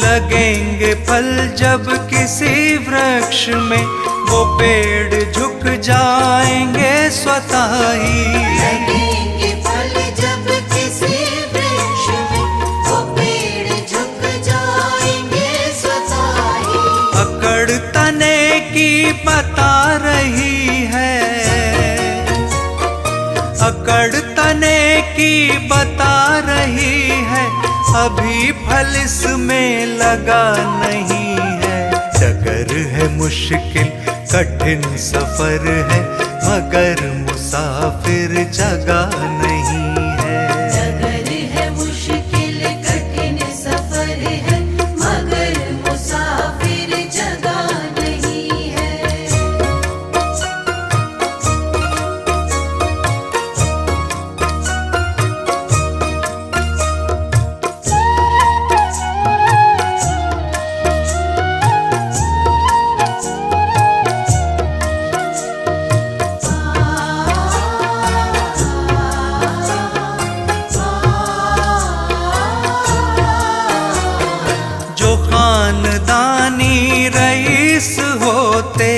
लगेंगे फल जब किसी वृक्ष में, वो पेड़ झुक जाएंगे स्वतः ही।
लगेंगे फल जब किसी वृक्ष में, वो पेड़ झुक जाएंगे स्वतः ही।
अकड़ तने की बता रही है, अकड़ तने की बता रही है, अभी फल इसमें लगा नहीं है। डगर है मुश्किल कठिन सफर है, मगर मुसाफिर जगह नहीं है।
डगर है मुश्किल कठिन सफर है, मगर मुसाफिर जगह नहीं है।
जो खानदानी रईस होते,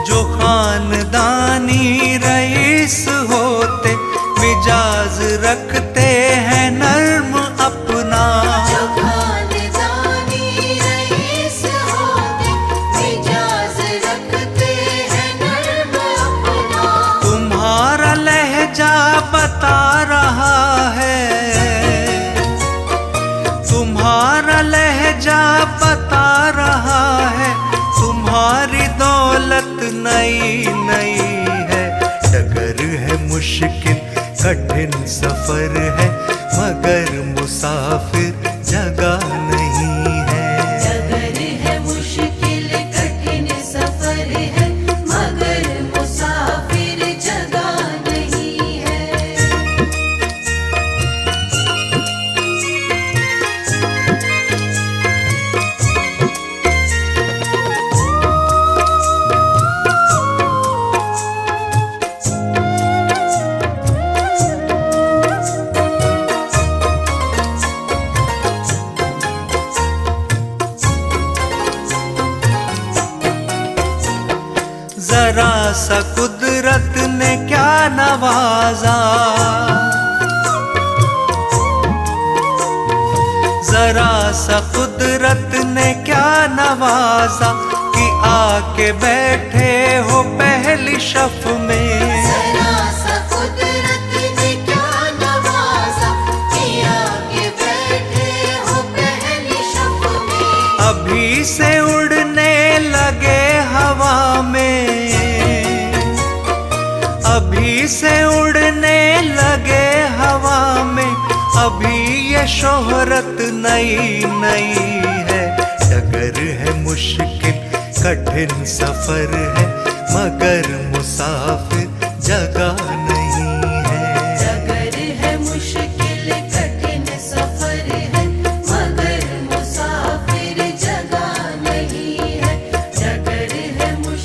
जो खानदानी रईस होते, मिजाज रखते हैं नर्म अपना।
जो खानदानी रईस होते, मिजाज रखते हैं नर्म अपना।
तुम्हारा लहजा बता रहा है, तुम्हारा लहजा बता रहा है, तुम्हारी दौलत नई नई है। डगर है मुश्किल कठिन सफर है, मगर मुसाफिर जगह नहीं है।
डगर है मुश्किल कठिन सफर है, मगर मुसाफिर जगह नहीं है।
जरा सा कुदरत ने क्या नवाजा, जरा सा कुदरत ने क्या नवाजा, कि आके बैठे हो पहली शफ में।
जरा सा कुदरत ने क्या नवाजा, कि आके बैठे हो पहली शफ में।
अभी से उड़ने लगे हवा में, अभी से उड़ने लगे हवा में, अभी ये शोहरत नई नई है। डगर है मुश्किल कठिन सफर है, मगर मुसाफिर जगह नहीं है।
डगर है मुश्किल कठिन सफर है, मगर मुसाफिर जगह नहीं है। डगर है मुश्किल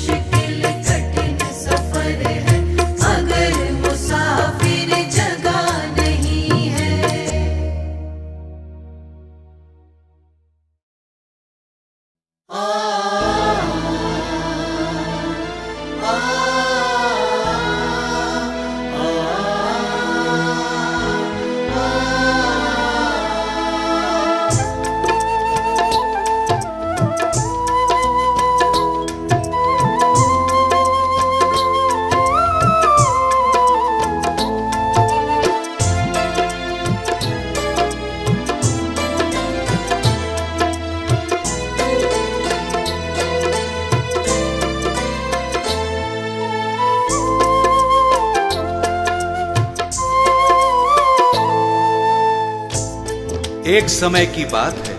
एक समय की बात है,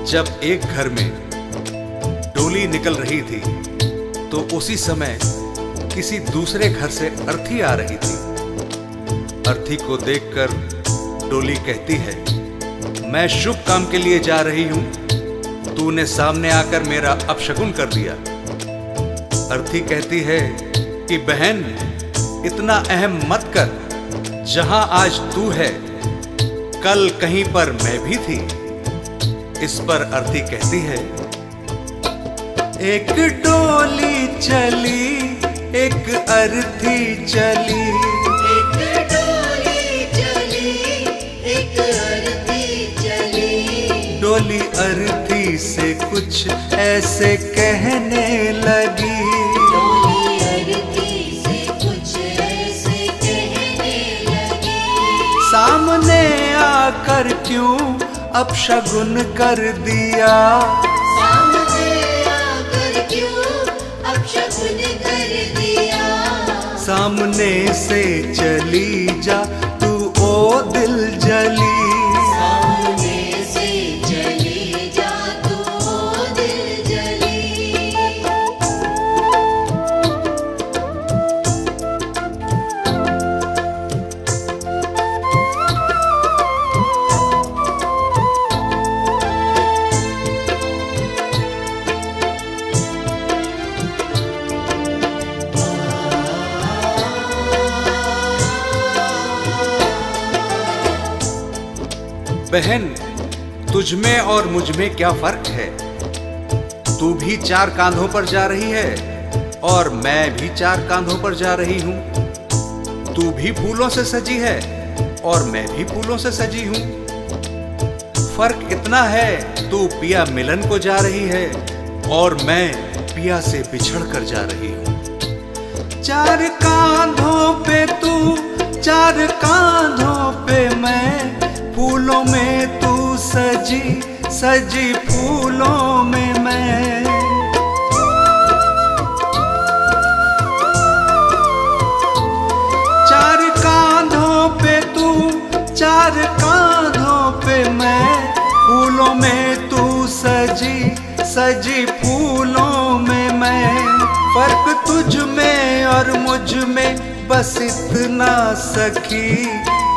जब एक घर में डोली निकल रही थी तो उसी समय किसी दूसरे घर से अर्थी आ रही थी। अर्थी को देखकर डोली कहती है, मैं शुभ काम के लिए जा रही हूं, तूने सामने आकर मेरा अपशगुन कर दिया। अर्थी कहती है कि बहन, इतना अहम मत कर, जहां आज तू है कल कहीं पर मैं भी थी। इस पर अर्थी कहती है,
एक डोली चली एक अर्थी चली,
एक डोली चली एक अर्थी चली।
डोली अर्थी से कुछ ऐसे कहने लगी,
डोली अर्थी से कुछ ऐसे कहने लगी।
सामने आकर क्यों अपशगुन कर दिया,
सामने आकर क्यों अपशगुन कर दिया।
सामने से चली जा तू ओ दिल जली,
सामने से चली जा तू ओ दिल जली।
बहन, तुझ में और मुझ में क्या फर्क है? तू भी चार कांधों पर जा रही है और मैं भी चार कांधों पर जा रही हूं। तू भी फूलों से सजी है और मैं भी फूलों से सजी हूं। फर्क इतना है, तू पिया मिलन को जा रही है और मैं पिया से बिछड़ कर जा रही हूं।
चार कांधों पे तू, चार कांधों पे मैं, फूलों में तू सजी सजी फूलों में मैं। चार कांधों पे तू, चार कांधों पे मैं, फूलों में तू सजी सजी फूलों में मैं। फर्क तुझ में और मुझ में बस इतना सखी,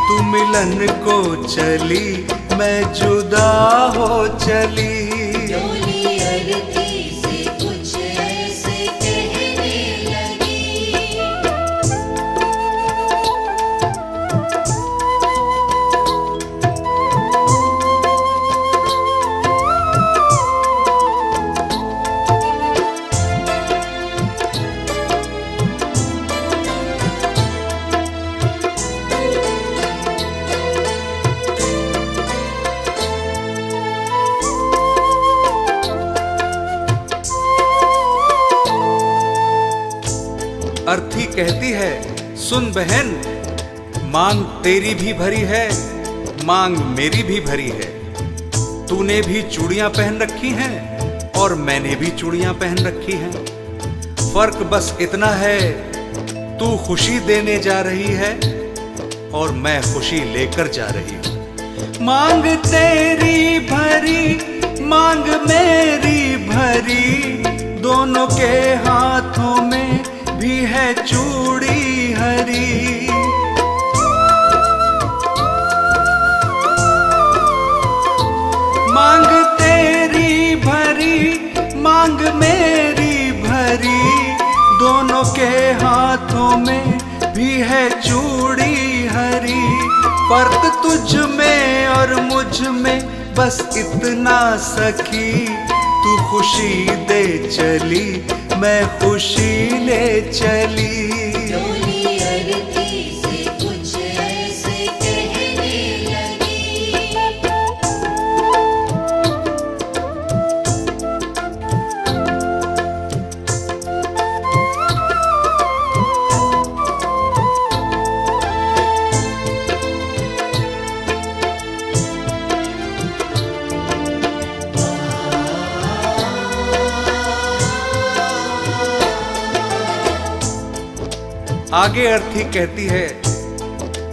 तू मिलन को चली मैं जुदा हो चली।
डोली अर्थी से कुछ ऐसे कहने लगी।
अर्थी कहती है, सुन बहन, मांग तेरी भी भरी है, मांग मेरी भी भरी है। तूने भी चूड़ियां पहन रखी हैं और मैंने भी चूड़ियां पहन रखी हैं। फर्क बस इतना है, तू खुशी देने जा रही है और मैं खुशी लेकर जा रही हूं।
मांग तेरी भरी, मांग मेरी भरी, दोनों के हाथों में भी है चूड़ी हरी। मांग तेरी भरी, मांग मेरी भरी, दोनों के हाथों में भी है चूड़ी हरी। फर्क तुझ में और मुझ में बस इतना सखी, तू खुशी दे चली मैं खुशी ले चली।
डोली अर्थी से कुछ ऐसे कहने लगी।
आगे अर्थी कहती है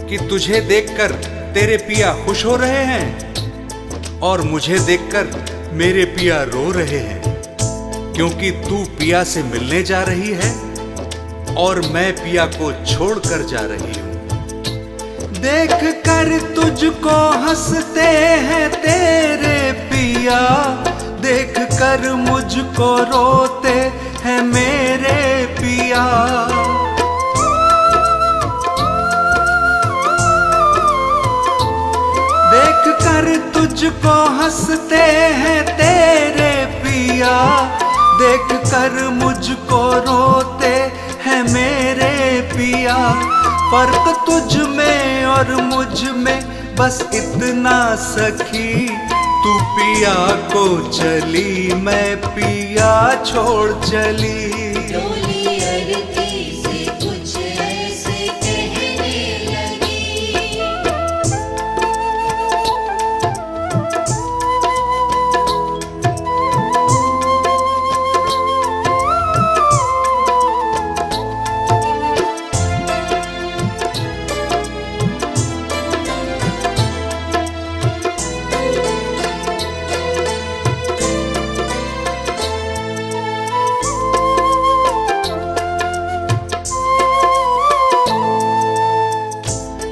कि तुझे देखकर तेरे पिया खुश हो रहे हैं और मुझे देखकर मेरे पिया रो रहे हैं, क्योंकि तू पिया से मिलने जा रही है और मैं पिया को छोड़कर जा रही हूँ।
देख कर तुझको हंसते हैं तेरे पिया, देख कर मुझको रोते हैं मेरे पिया। देख कर तुझको हंसते हैं तेरे पिया, देख कर मुझको रोते हैं मेरे पिया। फर्क तुझ में और मुझ में बस इतना सखी, तू पिया को चली मैं पिया छोड़ चली।
डोली अरती से कुछ ऐसे कहने लगी।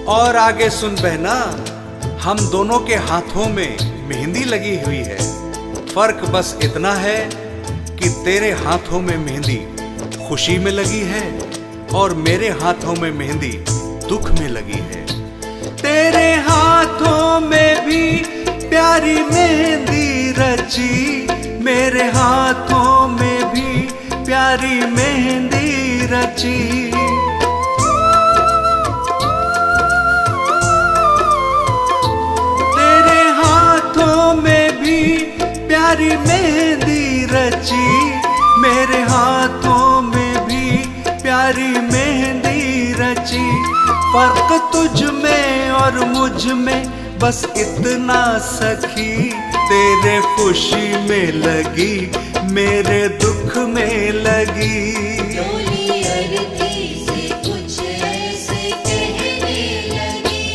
और आगे सुन बहना, हम दोनों के हाथों में मेहंदी लगी हुई है। फर्क बस इतना है कि तेरे हाथों में मेहंदी खुशी में लगी है और मेरे हाथों में मेहंदी दुख में लगी है।
तेरे हाथों में भी प्यारी मेहंदी रची, मेरे हाथों में भी प्यारी मेहंदी रची। प्यारी मेहंदी रची, मेरे हाथों में भी प्यारी मेहंदी रची। फर्क तुझ में और मुझ में बस इतना सखी, तेरे खुशी में लगी मेरे दुख में लगी।
डोली अरती से कुछ ऐसे कहने लगी।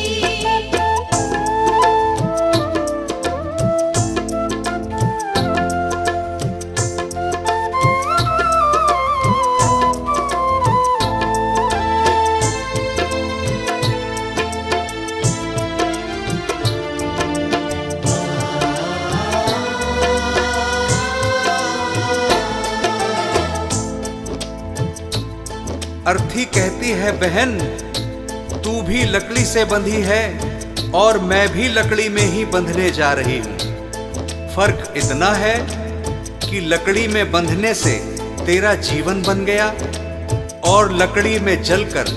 अर्थी कहती है बहन, तू भी लकड़ी से बंधी है और मैं भी लकड़ी में ही बंधने जा रही हूँ। फर्क इतना है कि लकड़ी में बंधने से तेरा जीवन बन गया और लकड़ी में जलकर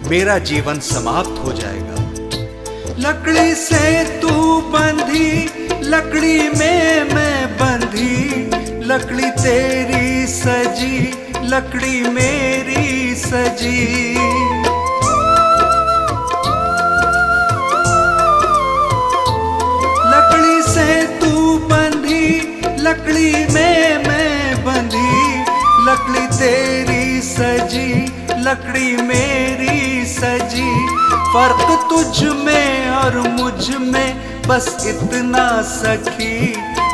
मेरा जीवन समाप्त हो जाएगा।
लकड़ी से तू बंधी, लकड़ी में मैं बंधी, लकड़ी तेरी सजी, लकड़ी मेरी सजी। लकड़ी से तू बंधी, लकड़ी में मैं बंधी, लकड़ी तेरी सजी, लकड़ी मेरी सजी। फर्क तुझ में और मुझ में बस इतना सखी,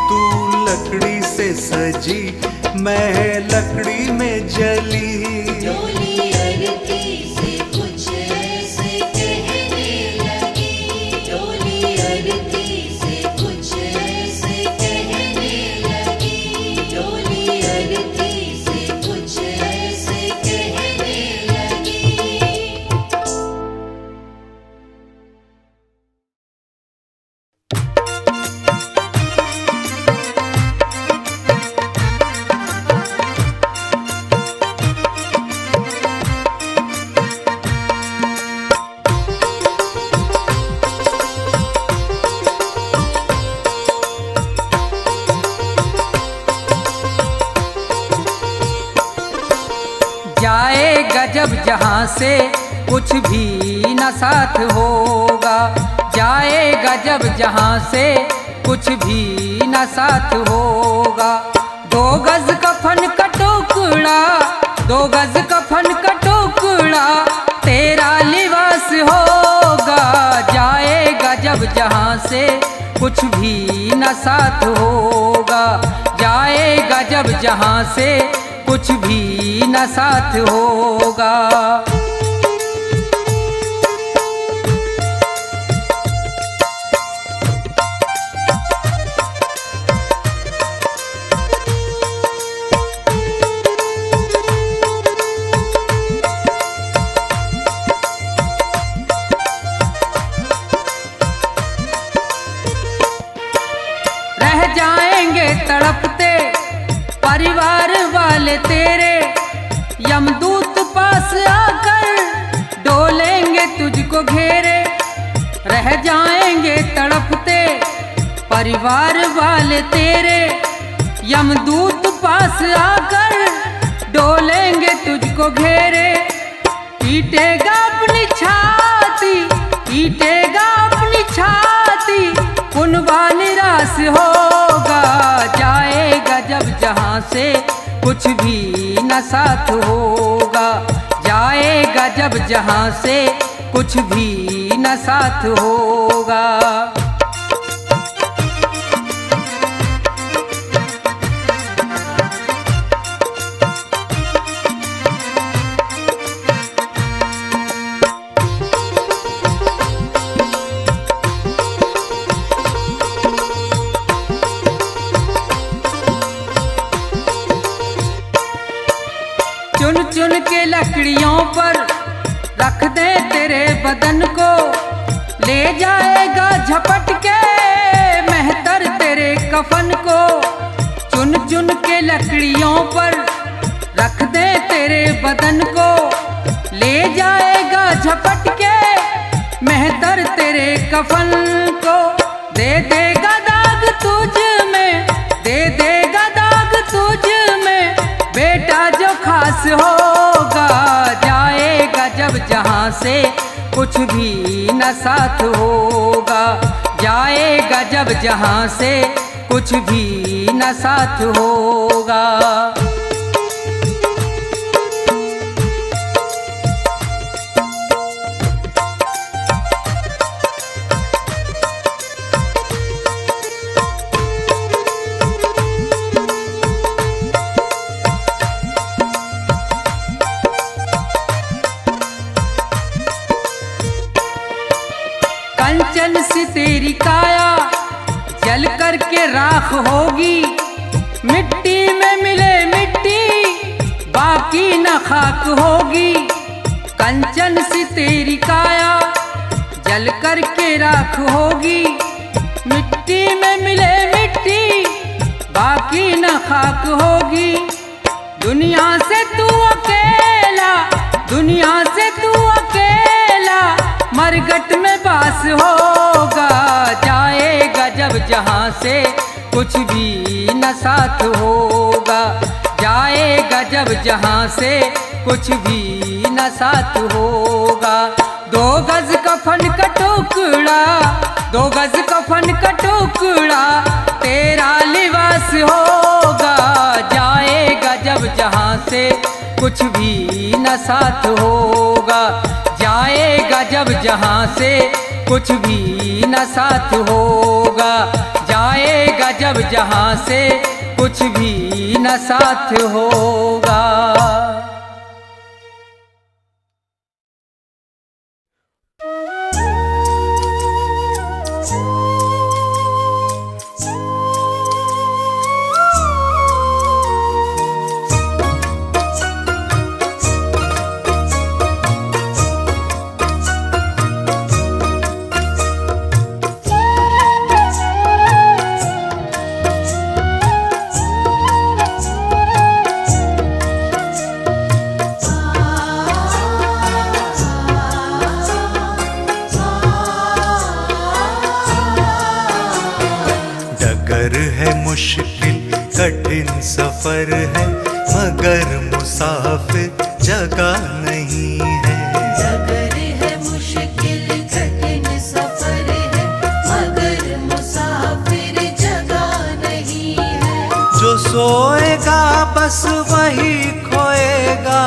तू लकड़ी से सजी मैं लकड़ी में जली।
डोली अरती से कुछ ऐसे कहने लगी। डोली अरती से कुछ ऐसे कहने लगी। डोली अरती से कुछ ऐसे कहने लगी।
जाएगा जब जहाँ से कुछ भी न साथ होगा, जाएगा जब जहाँ से कुछ भी न साथ होगा। 2 गज कफन का टुकड़ा, 2 गज कफन का टुकड़ा तेरा लिबास होगा। जाएगा जब जहाँ से कुछ भी न न साथ होगा। जाएगा जब जहाँ से कुछ भी न साथ होगा। रह जाएंगे तड़पते परिवार वाले तेरे, यमदूत पास आकर डोलेंगे तुझको घेरे। रह जाएंगे तड़पते परिवार वाले तेरे, यमदूत पास आकर डोलेंगे तुझको घेरे। पीटेगा अपनी छाती, पीटेगा अपनी छाती, कुनबा निराश होगा। जाएगा जब जहाँ से कुछ भी न साथ होगा। जाएगा जब जहाँ से कुछ भी न साथ होगा। चुन चुन के लकड़ियों पर रख दे तेरे बदन को, ले जाएगा झपट के मेहतर तेरे कफन को। चुन चुन के लकड़ियों पर रख दे तेरे बदन को, ले जाएगा झपट के मेहतर तेरे कफन को। दे देगा दाग तुझ में, दे देगा दाग तुझ में, बेटा जो खास होगा। जाएगा जब जहाँ से कुछ भी न साथ होगा। जाएगा जब जहाँ से कुछ भी न साथ होगा। कंचन सी तेरी काया जल करके राख होगी। मिट्टी में मिले मिट्टी बाकी न खाक होगी। कंचन सी तेरी काया जल करके राख होगी। मिट्टी में मिले मिट्टी बाकी न खाक होगी। दुनिया से तू अकेला, दुनिया से तू अकेला मरगट में बास होगा। जाएगा जब जहाँ से कुछ भी न साथ होगा। जाएगा जब जहाँ से कुछ भी न साथ होगा। 2 गज कफन का टुकड़ा, 2 गज कफन का टुकड़ा तेरा लिबास होगा। जाएगा जब जहाँ से कुछ भी न साथ होगा। जाएगा जब जहाँ से कुछ भी न साथ होगा। जाएगा जब जहाँ से कुछ भी न साथ होगा।
मुश्किल कठिन सफर है मगर मुसाफिर जगह नहीं है।
डगर है मुश्किल कठिन सफर है मगर मुसाफिर जगह नहीं है।
जो सोएगा बस वही खोएगा,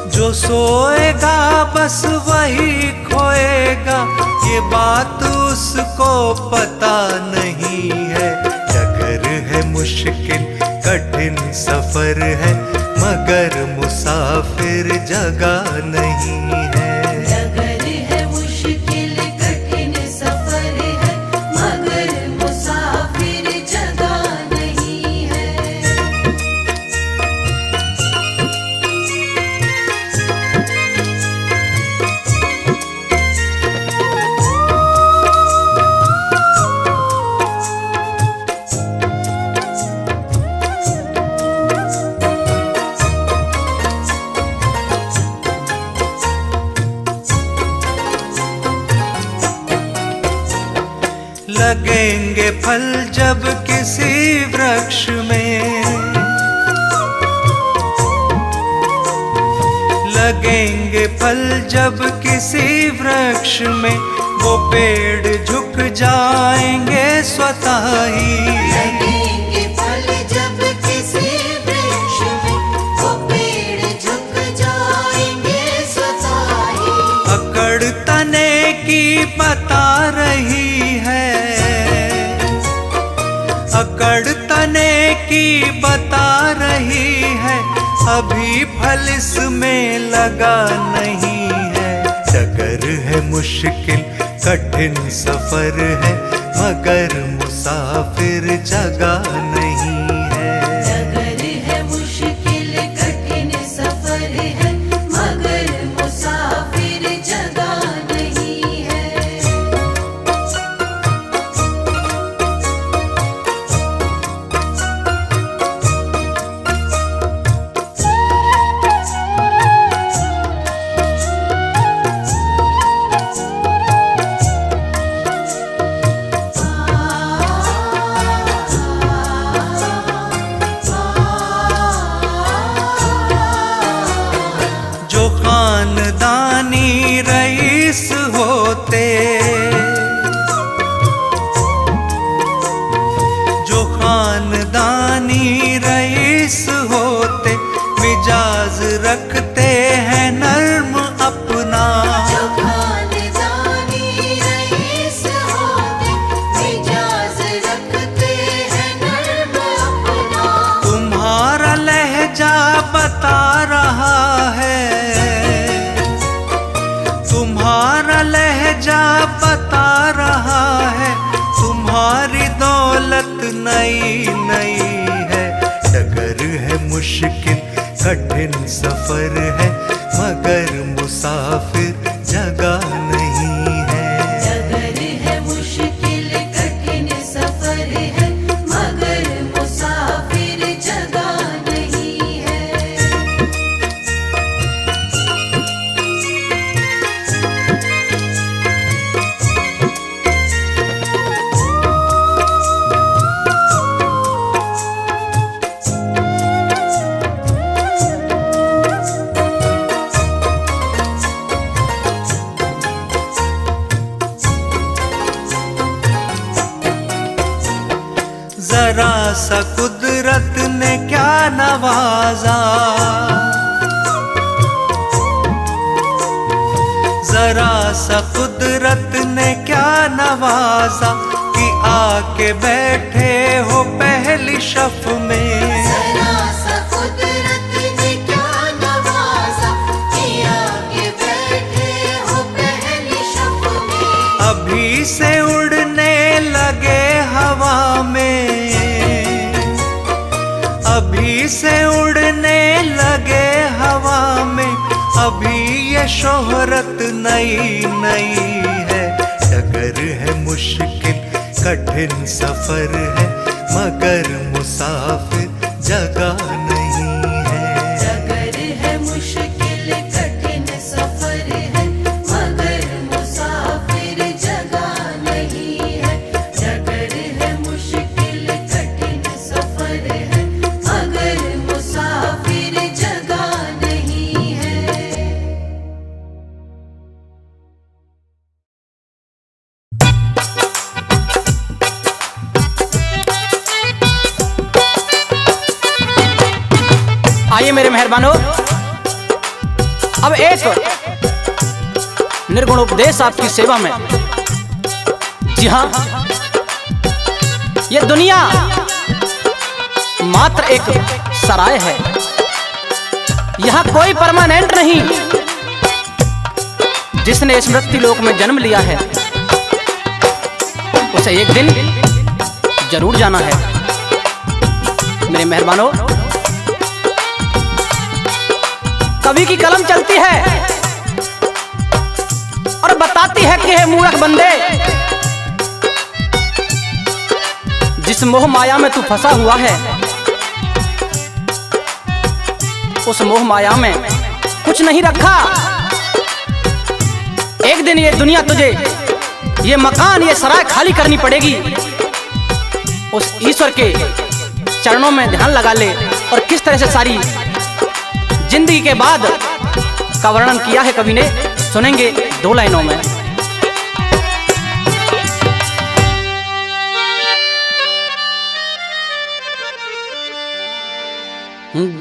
जो सोएगा बस वही खोएगा। क्या ये बात उसको पता नहीं है। डगर है मुश्किल कठिन सफर है, मगर मुसाफिर जगह नहीं है।
डगर है मुश्किल कठिन सफर है, मगर मुसाफिर जगह नहीं है।
लगेंगे फल जब किसी वृक्ष में, लगेंगे फल जब किसी वृक्ष में, वो पेड़ झुक जाएंगे स्वतः ही।
लगेंगे फल जब किसी वृक्ष में, वो पेड़ झुक जाएंगे स्वतः ही।
अकड़ तने की बता रही है, अकड़ तने की बता रही है, अभी फल इसमें लगा नहीं है। डगर है मुश्किल कठिन सफर है, मगर मुसाफिर जगह नहीं है।
डगर है मुश्किल कठिन सफर है, मगर मुसाफिर जगह नहीं है।
जो खानदानी रईस होते, जो खानदानी रईस होते, मिजाज रखते हैं नर्म अपना।
जो खानदानी रईस होते, मिजाज रखते हैं नर्म अपना।
तुम्हारा लहजा बता रहा है, तुम्हारा लहजा बता रहा है, तुम्हारी दौलत नई नई है। डगर है मुश्किल कठिन सफर है, मगर मुसाफिर जगह नहीं है।
डगर है मुश्किल कठिन सफर है, मगर मुसाफिर जगह नहीं है।
जरा सा कुदरत ने क्या नवाजा, जरा सा कुदरत ने क्या नवाजा, कि आके बैठे हो पहली शफ में।
जरा सा कुदरत ने क्या नवाजा, कि आके बैठे हो पहली शफ में।
अभी से उड़ने लगे हवा में, अभी से उड़ने लगे हवा में, अभी ये शोहरत नई नई है। डगर है मुश्किल कठिन सफर है, मगर मुसाफिर जगह नहीं है।
डगर है मुश्किल कठिन सफर है, मगर मुसाफिर जगह नहीं है। डगर है मुश्किल कठिन सफर है, मगर मुसाफिर जगह नहीं है।
आइए मेरे मेहरबानों, अब एक निर्गुण उपदेश आपकी सेवा में। जी हाँ, ये दुनिया मात्र एक सराय है, यहाँ कोई परमानेंट नहीं। जिसने स्मृति लोक में जन्म लिया है उसे एक दिन जरूर जाना है। मेरे मेहरबानों, कवि की कलम चलती है और बताती है कि हे मूर्ख बंदे, जिस मोह माया में तू फंसा हुआ है, उस मोह माया में कुछ नहीं रखा। एक दिन ये दुनिया तुझे, ये मकान, ये सराय खाली करनी पड़ेगी। उस ईश्वर के चरणों में ध्यान लगा ले। और किस तरह से सारी जिंदगी के बाद का वर्णन किया है कवि ने, सुनेंगे 2 लाइनों में।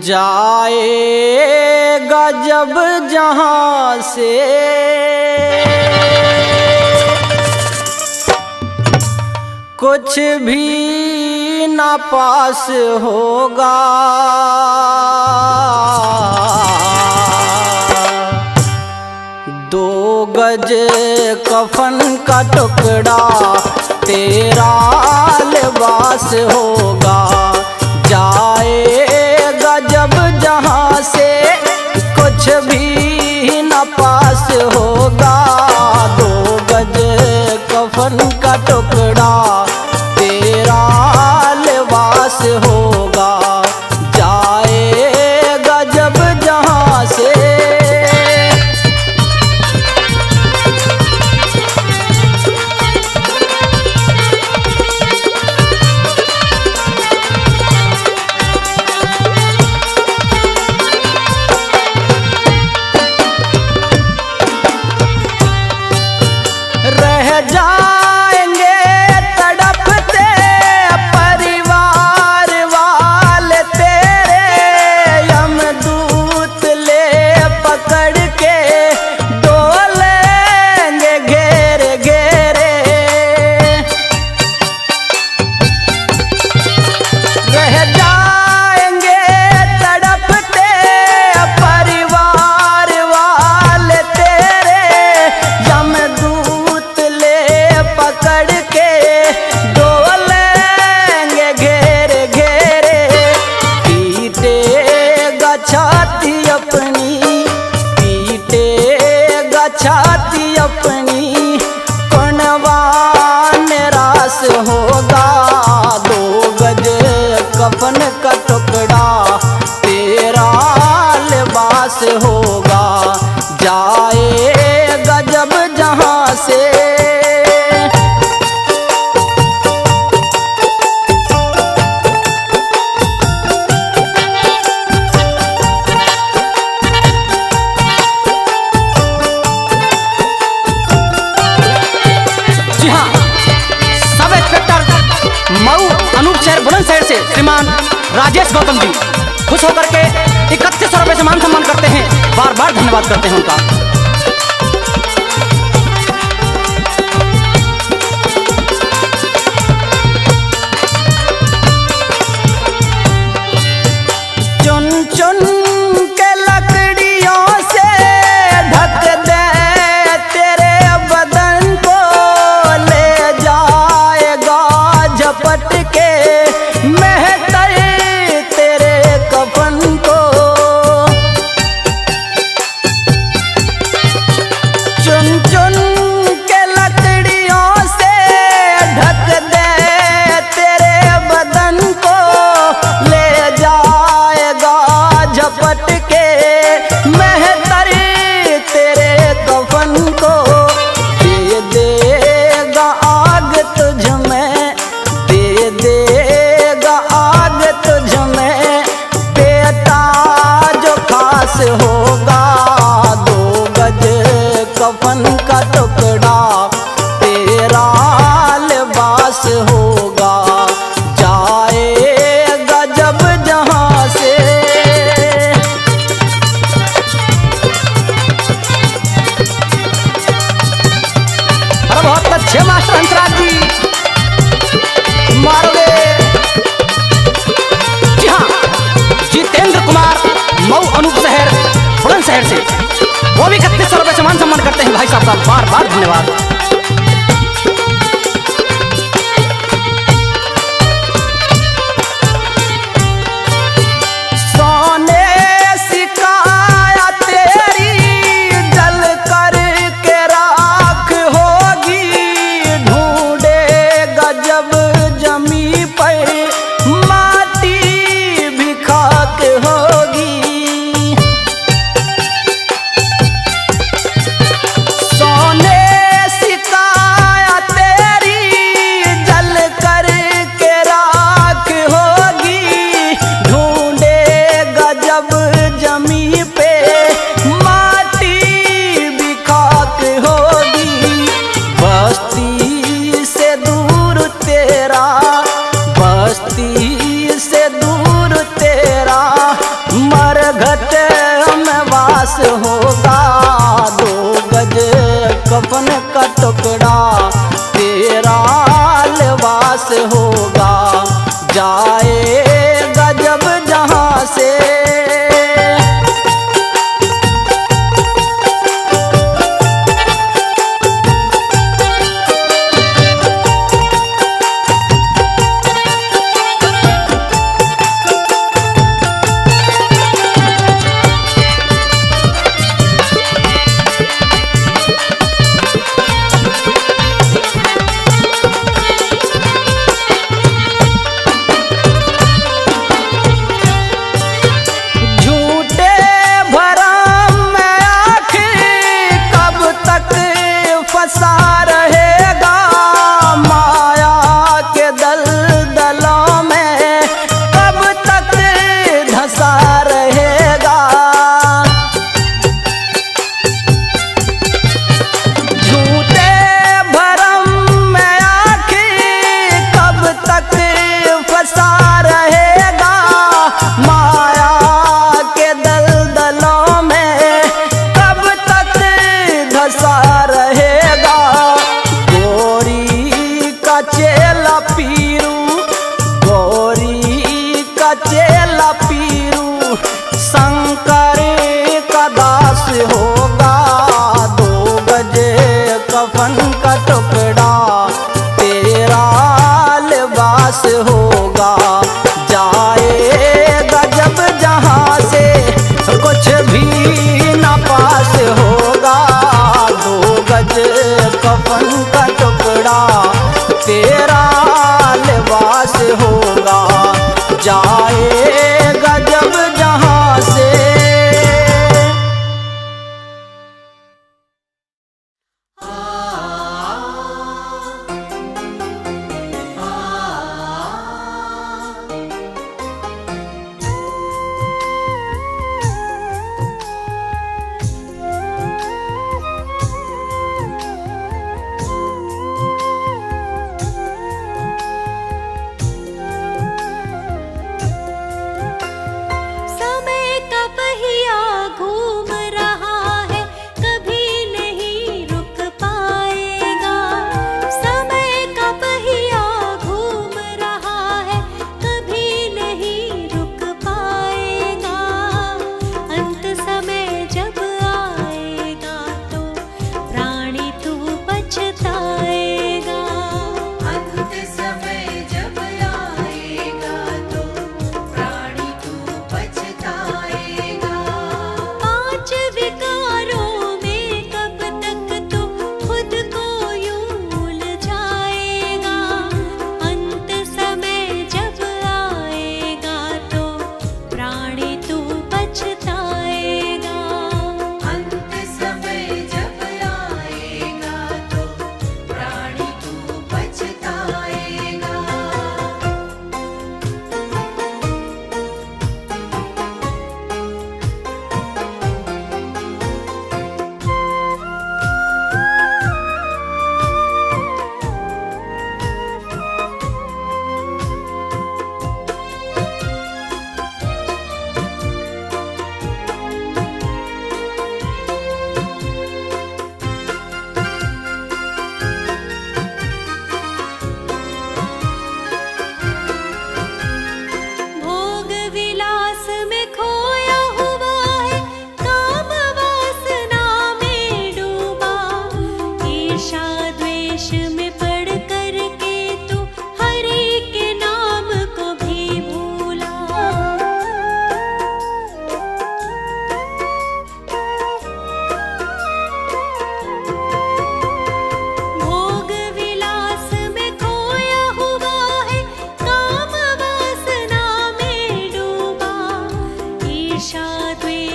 जाएगा जब जहां से कुछ भी ना पास होगा, दो गज कफन का टुकड़ा तेरा लिबास होगा। जाएगा जब जहां से कुछ भी न पास होगा, 2 गज कफन का टुकड़ा तेरा लिबास होगा। जाएगा जब जहां से। जाएंगे तड़पते परिवार वाले तेरे, यमदूत ले पकड़ के डोलेंगे घेरे घेरे। रह जाएंगे तड़पते परिवार वाले तेरे, यमदूत पकड़ के डोलेंगे घेरे घेरे। पीटेगा छाती अपनी, पीटेगा छाती अपनी, कौनवा निराश होगा। 2 गज कफन का टुकड़ा तेरा लिबास होगा। जाएगा जब जहां से। बुलंदशहर से श्रीमान राजेश गौतम जी खुश होकर के 3100 रुपए से मान सम्मान करते हैं। बार बार धन्यवाद करते हैं उनका। चुन चुन के लकड़ियों से ढक दे तेरे बदन को, ले जाएगा झपट के महतर तेरे कफन को। चुन चुन के लकड़ियों से ढक दे तेरे बदन को, ले जाएगा झपट के महतर तेरे कफन को। दे देगा आग तुझ में, दे देगा आग तुझ में, बेटा जो खास होगा। 2 गज कफन का टुकड़ा तेरा लिबास होगा। जाएगा जब जहां से।
आपका बार बार धन्यवाद। सोने सिकाया तेरी जल कर के राख होगी, ढूंढे गजब जमी पर माटी भी खाक होगी। सोने सिकाया तेरी जल कर के राख होगी, ढूंढे गजब जमी पे माटी भी खाक होगी। बस्ती से दूर तेरा, बस्ती से दूर तेरा मरघट में वास होगा। 2 गज कफन का टुकड़ा तेरा लिबास होगा, जाएगा जब जहाँ से।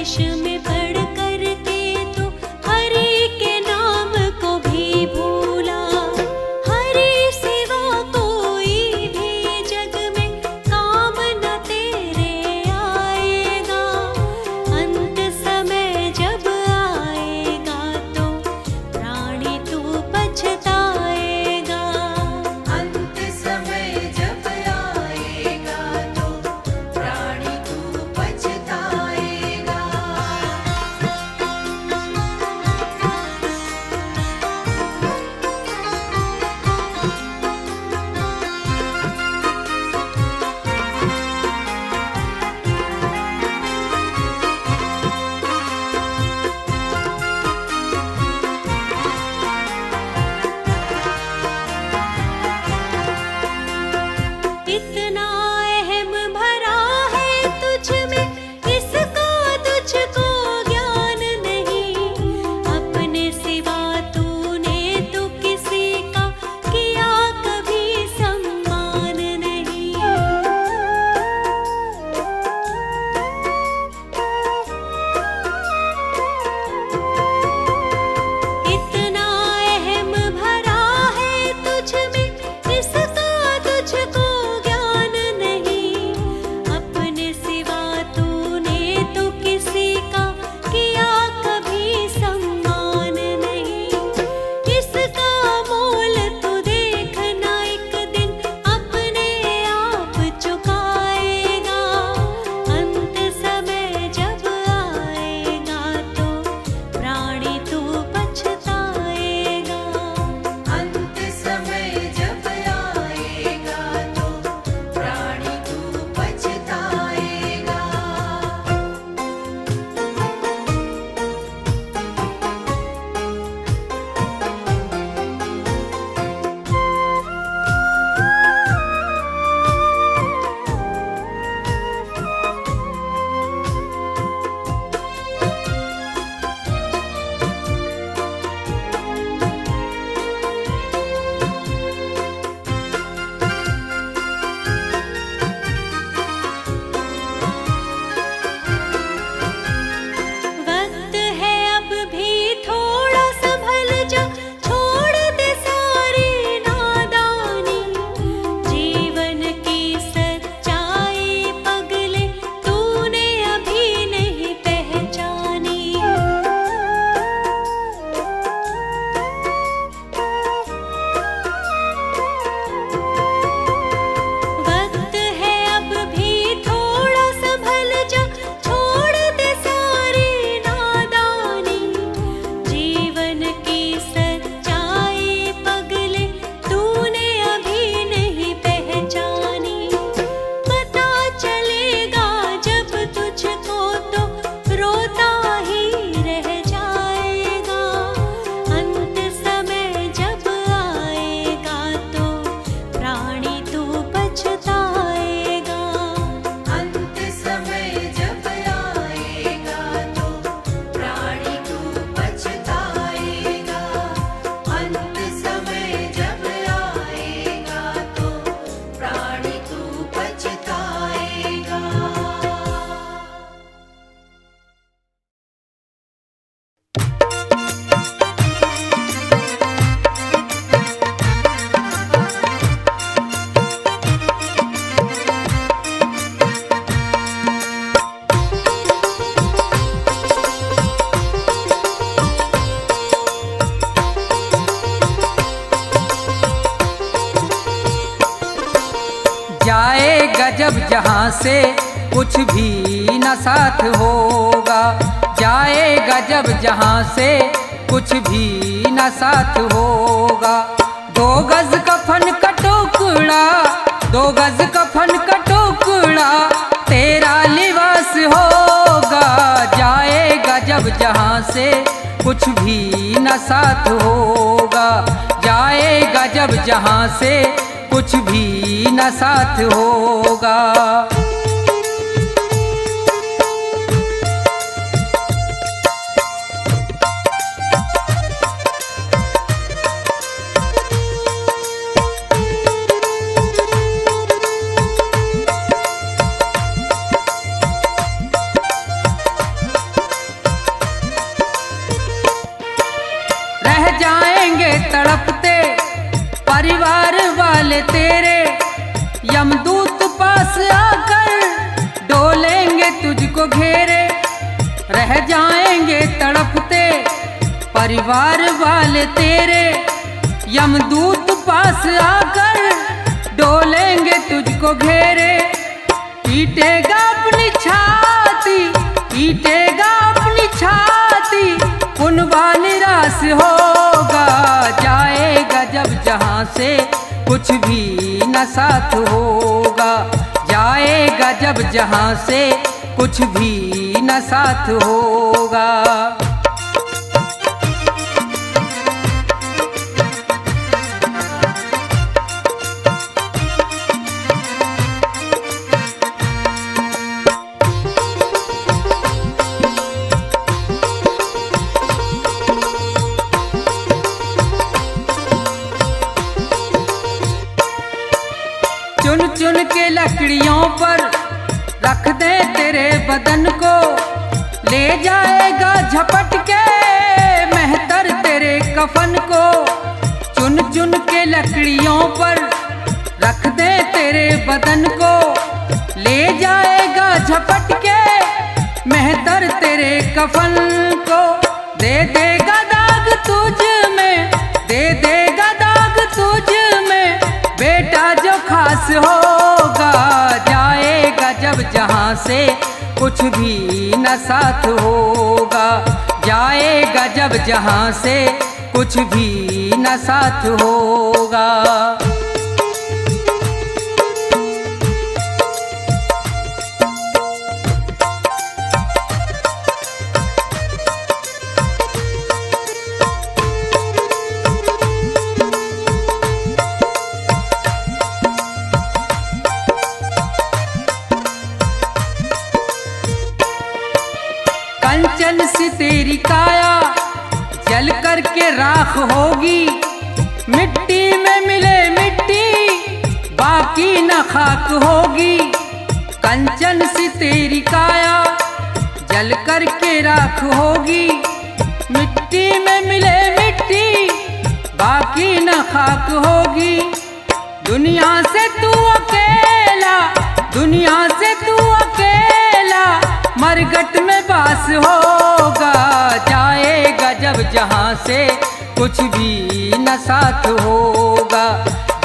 देश में पढ़ कर के तो हरि के नाम को भी भूला। हरि सिवा कोई भी जग में काम न तेरे आएगा। अंत समय जब आएगा तो प्राणी तू पछताएगा। अंत समय जब आएगा तो प्राणी तू पछताएगा। इतना अहम भरा है तुझ में, इसका तुझको ज्ञान नहीं। अपने सिवा तूने तो किसी का किया कभी सम्मान नहीं। इतना अहम भरा है तुझ में, इसका तुझको ज्ञान नहीं। अपने सिवा तूने तो किसी का किया कभी सम्मान नहीं। इसका मोल तू देखना एक दिन अपने आप चुकाएगा। अंत समय जब आएगा तो प्राणी तू पछताएगा। अंत समय जब आएगा तो प्राणी तू पछताएगा। वक्त है अब भी थोड़ा संभल जा, छोड़ दे सारी नादानी। जीवन की सच्चाई पगले तूने अभी नहीं पहचानी। वक्त है अब भी थोड़ा संभल जा, छोड़ दे सारी नादानी। जीवन की सच्चाई पगले तूने अभी नहीं पहचानी। पता चलेगा जब तुझको तो रोता ही रह जाएगा। अंत समय जब आएगा तो प्राणी तू पछताएगा। अंत समय जब आएगा तो प्राणी तू पछताएगा। अंत समय जब आएगा तो प्राणी तू पछताएगा।
जाएगा जब जहाँ से कुछ भी न साथ होगा। जाएगा जब जहाँ से कुछ भी न साथ होगा। 2 गज कफन का टुकड़ा, 2 गज कफन का टुकड़ा तेरा लिबास होगा। जाएगा जब जहाँ से कुछ भी न साथ होगा। जाएगा जब जहाँ से कुछ भी न साथ होगा। वाले तेरे यमदूत पास आकर डोलेंगे तुझको घेरे, रह जाएंगे तड़पते परिवार वाले तेरे। यमदूत पास आकर डोलेंगे तुझको घेरे, पीटेगा अपनी छाती, पीटेगा अपनी छाती, पुनवा निराश होगा। जाएगा जब जहाँ से कुछ भी न साथ होगा, जाएगा जब जहाँ से कुछ भी न साथ होगा। चुन चुन के लकड़ियों पर रख दे तेरे बदन को, ले जाएगा झपट के मेहतर तेरे कफन को। चुन चुन के लकड़ियों पर रख दे तेरे बदन को, ले जाएगा झपट के मेहतर तेरे कफन को। दे देगा दाग तुझ में, दे देगा दाग तुझ में, बेटा जो खास होगा। जाएगा जब जहाँ से कुछ भी न साथ होगा, जाएगा जब जहाँ से कुछ भी न साथ होगा। कंचन सी तेरी काया जल करके राख होगी, मिट्टी में मिले मिट्टी बाकी न खाक होगी। कंचन सी तेरी काया जल करके राख होगी, मिट्टी में मिले मिट्टी बाकी न खाक होगी। दुनिया से तू अकेला, दुनिया से तू अकेला मरघट में बास होगा। जाएगा जब जहाँ से कुछ भी न साथ होगा,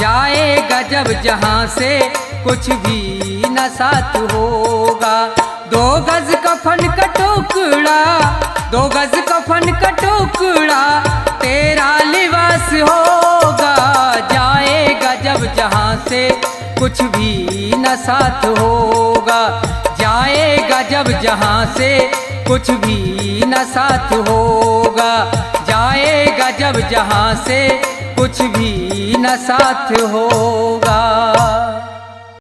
जाएगा जब जहाँ से कुछ भी न साथ होगा। दो गज कफन का टुकड़ा, दो गज कफन का टुकड़ा तेरा लिबास होगा। जाएगा जब जहाँ से कुछ भी न साथ होगा, जाएगा जब जहाँ से कुछ भी न साथ होगा, जाएगा जब जहाँ से कुछ भी न साथ होगा।